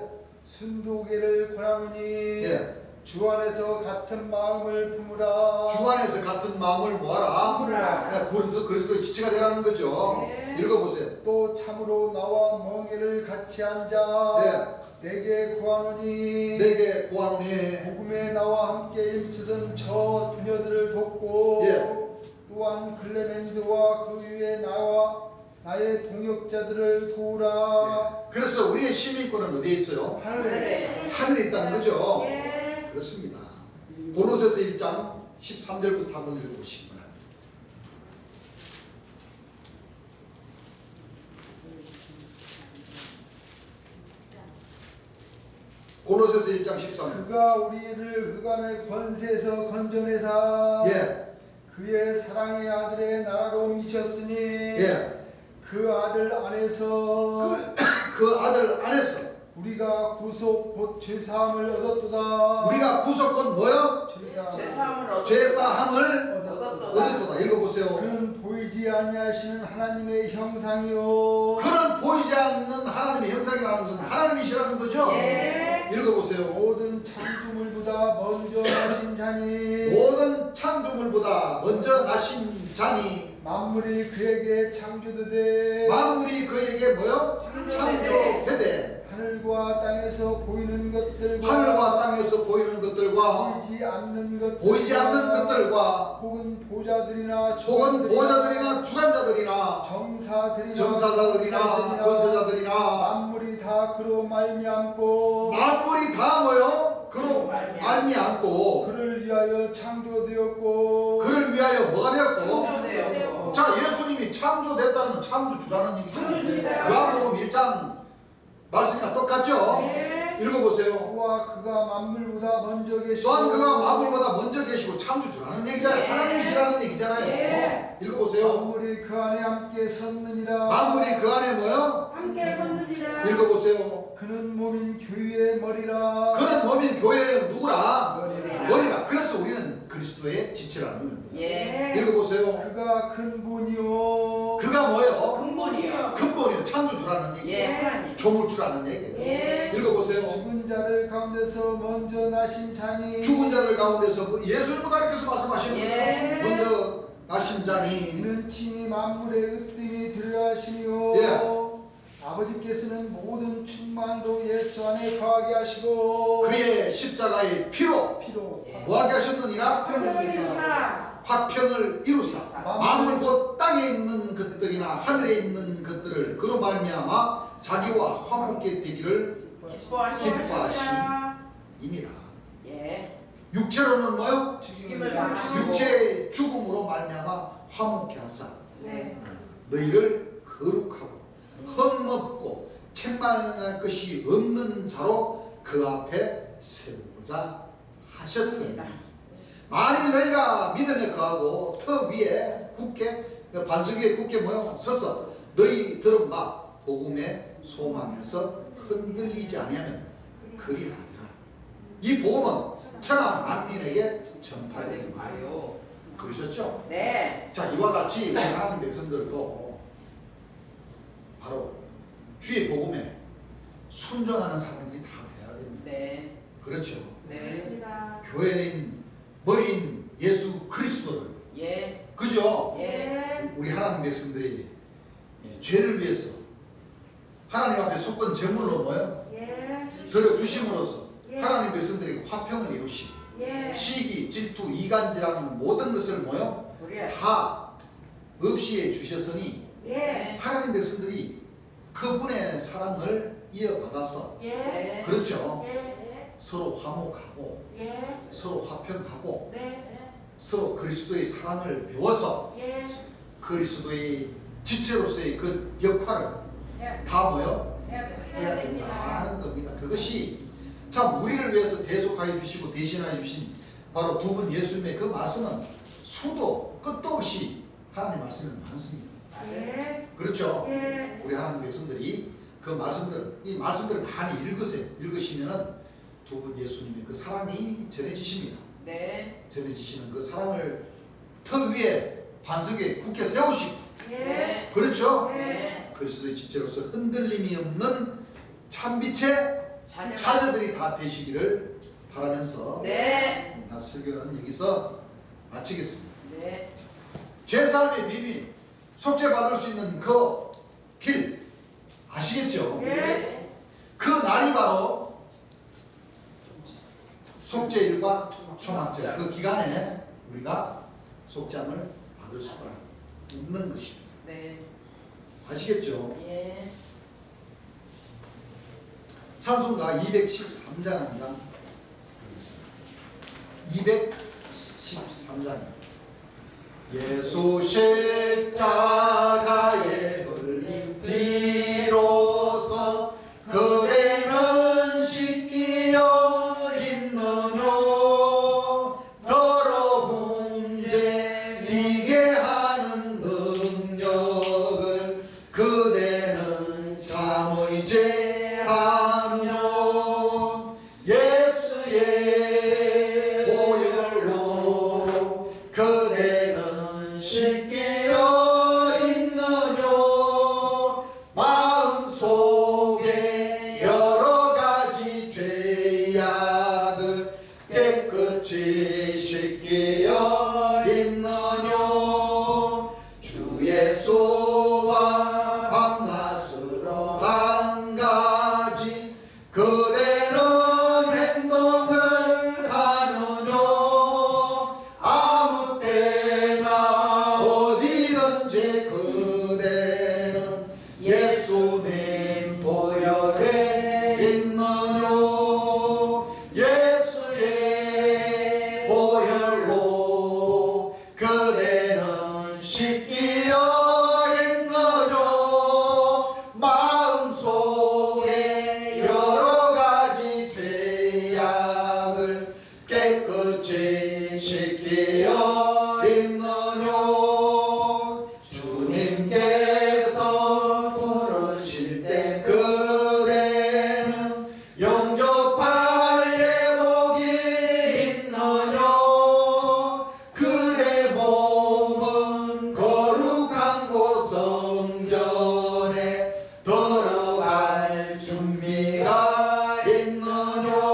순도계를 권하노니 예. 주 안에서 같은 마음을 품으라. 주 안에서 같은 마음을 모아라. 품으라. 예, 그리스도의 지체가 되라는 거죠. 예. 읽어보세요. 또 참으로 나와 멍에를 같이 앉아 예. 내게 구하노니 내게 구하노니 복음에 나와 함께 힘쓰던 저 두녀들을 돕고 예. 또한 클레멘드와 그 위에 나와 나의 동역자들을 도우라. 그래서 우리의 시민권은 어디에 있어요? 하늘에 하늘에 있다는 거죠. 예. 그렇습니다. 고로새서 1장 13절부터 한번 읽어보시기 바랍니다. 고로새서 1장 13절. 그가 우리를 흑암의 권세에서 건져내사 예, 그의 사랑의 아들의 나라로 옮기셨으니 예. 그 아들 안에서 그 아들 안에서 우리가 구속 곧 죄사함을 얻었도다. 우리가 구속권 뭐요? 제사함을 죄사함을 얻었도다. 얻었도다. 읽어보세요. 그는 보이지 아니하시는 하나님의 형상이요 그는 보이지 않는 하나님의 형상이라는 것은 하나님이시라는 거죠. 예. 읽어보세요. 모든 창조물보다 먼저 나신 자니 모든 창조물보다 먼저 나신 자니 만물이 그에게 창조되되 만물이 그에게 뭐요? 창조되되 하늘과 땅에서 보이는 것들과 하늘과 땅에서 보이는 것들과 보이지 않는 것들 보이지 않는 것들과 혹은 보좌들이나 혹은 보좌들이나 주관자들이나 정사들이나 정사자들이나 권세자들이나 만물이 다 그로 말미암고 만물이 다 뭐요? 그로 말미암고 그를 위하여 창조되었고 그를 위하여 뭐가 되었고? 창조되었고. 자, 예수님이 창조됐다는 건 창조주라는 얘기잖아요. 창조주세요. 요한복음 1장 말씀이랑 똑같죠? 네. 읽어보세요. 그와 그가 만물보다 먼저 계시고 또한 그가 만물보다 먼저 계시고 창조주라는 얘기잖아요. 예. 하나님이시라는 얘기잖아요. 예. 읽어보세요. 만물이 그 안에 함께 섰느니라. 만물이 그 안에 뭐요? 함께 섰느니라. 읽어보세요. 그는 몸인 교회의 머리라. 그는 몸인 교회의 누구라? 머리라. 머리라. 그래서 우리는 그리스도의 지체라는 겁니다. 예. 읽어보세요. 그가 근본이요. 그가 뭐예요? 근본이요. 근본이요. 창조주라는 얘기. 예, 하나님. 조물주라는 얘기예요. 예. 읽어보세요. 죽은 자들 가운데서 먼저 나신 자니 죽은 자들 가운데서 예수님을 가리켜서 말씀하시는 예. 거죠. 먼저 나신 자니 이는 친히 만물의 으뜸이 들어가시니요. 예. 아버지께서는 모든 충만도 예수 안에 거하게 하시고 그의 십자가의 피로 피로 예. 뭐하게 하셨느니라? 하늘을 이루사. 화평을 이루사 만물 곧 땅에 있는 것들이나 하늘에 있는 것들을 그로 말미암아 자기와 화목게 되기를 기뻐하시니라. 이니라. 예. 육체로는 뭐요? 죽임을 당하시고. 육체의 죽음으로 말미암아 화목케 하사 네. 너희를 거룩하고 흠없고 책망할 것이 없는 자로 그 앞에 세우고자 하셨습니다. 만일 너희가 믿음에 거하고 터 위에 굳게 반석 위에 굳게 모여 서서 너희 들은 바 복음의 소망에서 흔들리지 아니하면 그리하리라. 이 복음은 천하 만민에게 전파되는 거예요. 그러셨죠? 네. 자, 이와 같이 우리 하나님 백성들도 바로 주의 복음에 순종하는 사람들이 다 돼야 됩니다. 네. 그렇죠? 네. 교회인 머리인 예수 그리스도를 예. 그죠? 예. 우리 하나님 백성들이 죄를 위해서 하나님 앞에 속건 제물로 뭐요? 예. 들어주심으로써 예. 하나님 백성들이 화평을 이루시고 예. 시기, 질투, 이간질하는 모든 것을 뭐요? 우리야. 다 없이 해 주셨으니 예. 하나님 백성들이 그분의 사랑을 이어받아서 예. 그렇죠? 예. 서로 화목하고 예. 서로 화평하고 네. 서로 그리스도의 사랑을 배워서 예. 그리스도의 지체로서의 그 역할을 예. 다 뭐요? 해야 해야 된다 하는 겁니다. 그것이 참 우리를 위해서 대속하여 주시고 대신하여 주신 바로 두 분 예수님의 그 말씀은 수도 끝도 없이 하나님 말씀이 많습니다. 예. 그렇죠? 예. 우리 하나님 백성들이 그 말씀들, 이 말씀들을 많이 읽으세요. 읽으시면은 두 분 예수님의 그 사랑이 전해지십니다. 네. 전해지시는 그 사랑을 터 위에 반석 위에 굳게 세우시고 네. 그렇죠? 네. 그리스도의 지체로서 흔들림이 없는 참빛의 자녀들이 다 되시기를 바라면서 네. 낮 설교는 여기서 마치겠습니다. 네. 죄사함의 비밀, 속죄받을 수 있는 그 길 아시겠죠? 예. 그 날이 바로 속죄일과 초막절 그 기간에 우리가 속죄함을 받을 수가 있는 것입니다. 네. 아시겠죠? 예. 찬송가 213장입니다. 213장. 예수 십자가에 걸린 피로서 그대는 씻기어 있느뇨. 더러운 죄 비게 하는 능력을 그대는 참의 제하느뇨. 예수의 보혈로 그대는 씻기어 있느뇨. 마음속에 여러 가지 죄악을 깨끗이 씻기어 있느뇨. 주 예수와 밤낮으로 한 가지 깨끗이 씻기어 있느뇨. 주님께서 부르실 때 그대는 영접할 예복이 있느뇨. 그대 몸은 거룩한 곳 성전에 들어갈 준비가 있느뇨.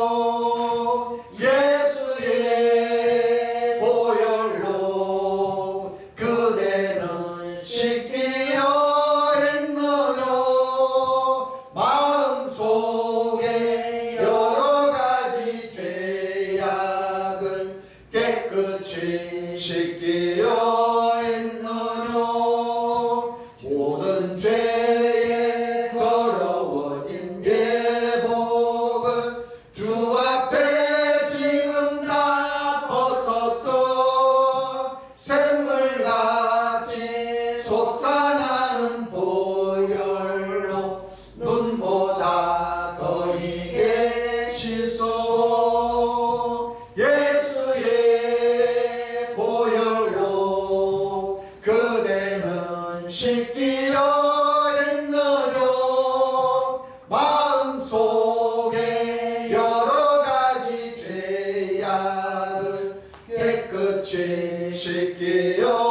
예수의 보혈로 그대는 씻기어 있느뇨. 마음속에 여러 가지 죄악을 깨끗이 씻기어 있느뇨. 모든 죄에 더러워진 예복을 주 앞에 지금 다 벗어서 샘물같이 솟아나는 보혈로 눈보다 더 이게 씻어. 예수의 보혈로 그대는 씻기어 있느뇨. 마음속에 여러 가지 죄악을 깨끗이 씻기어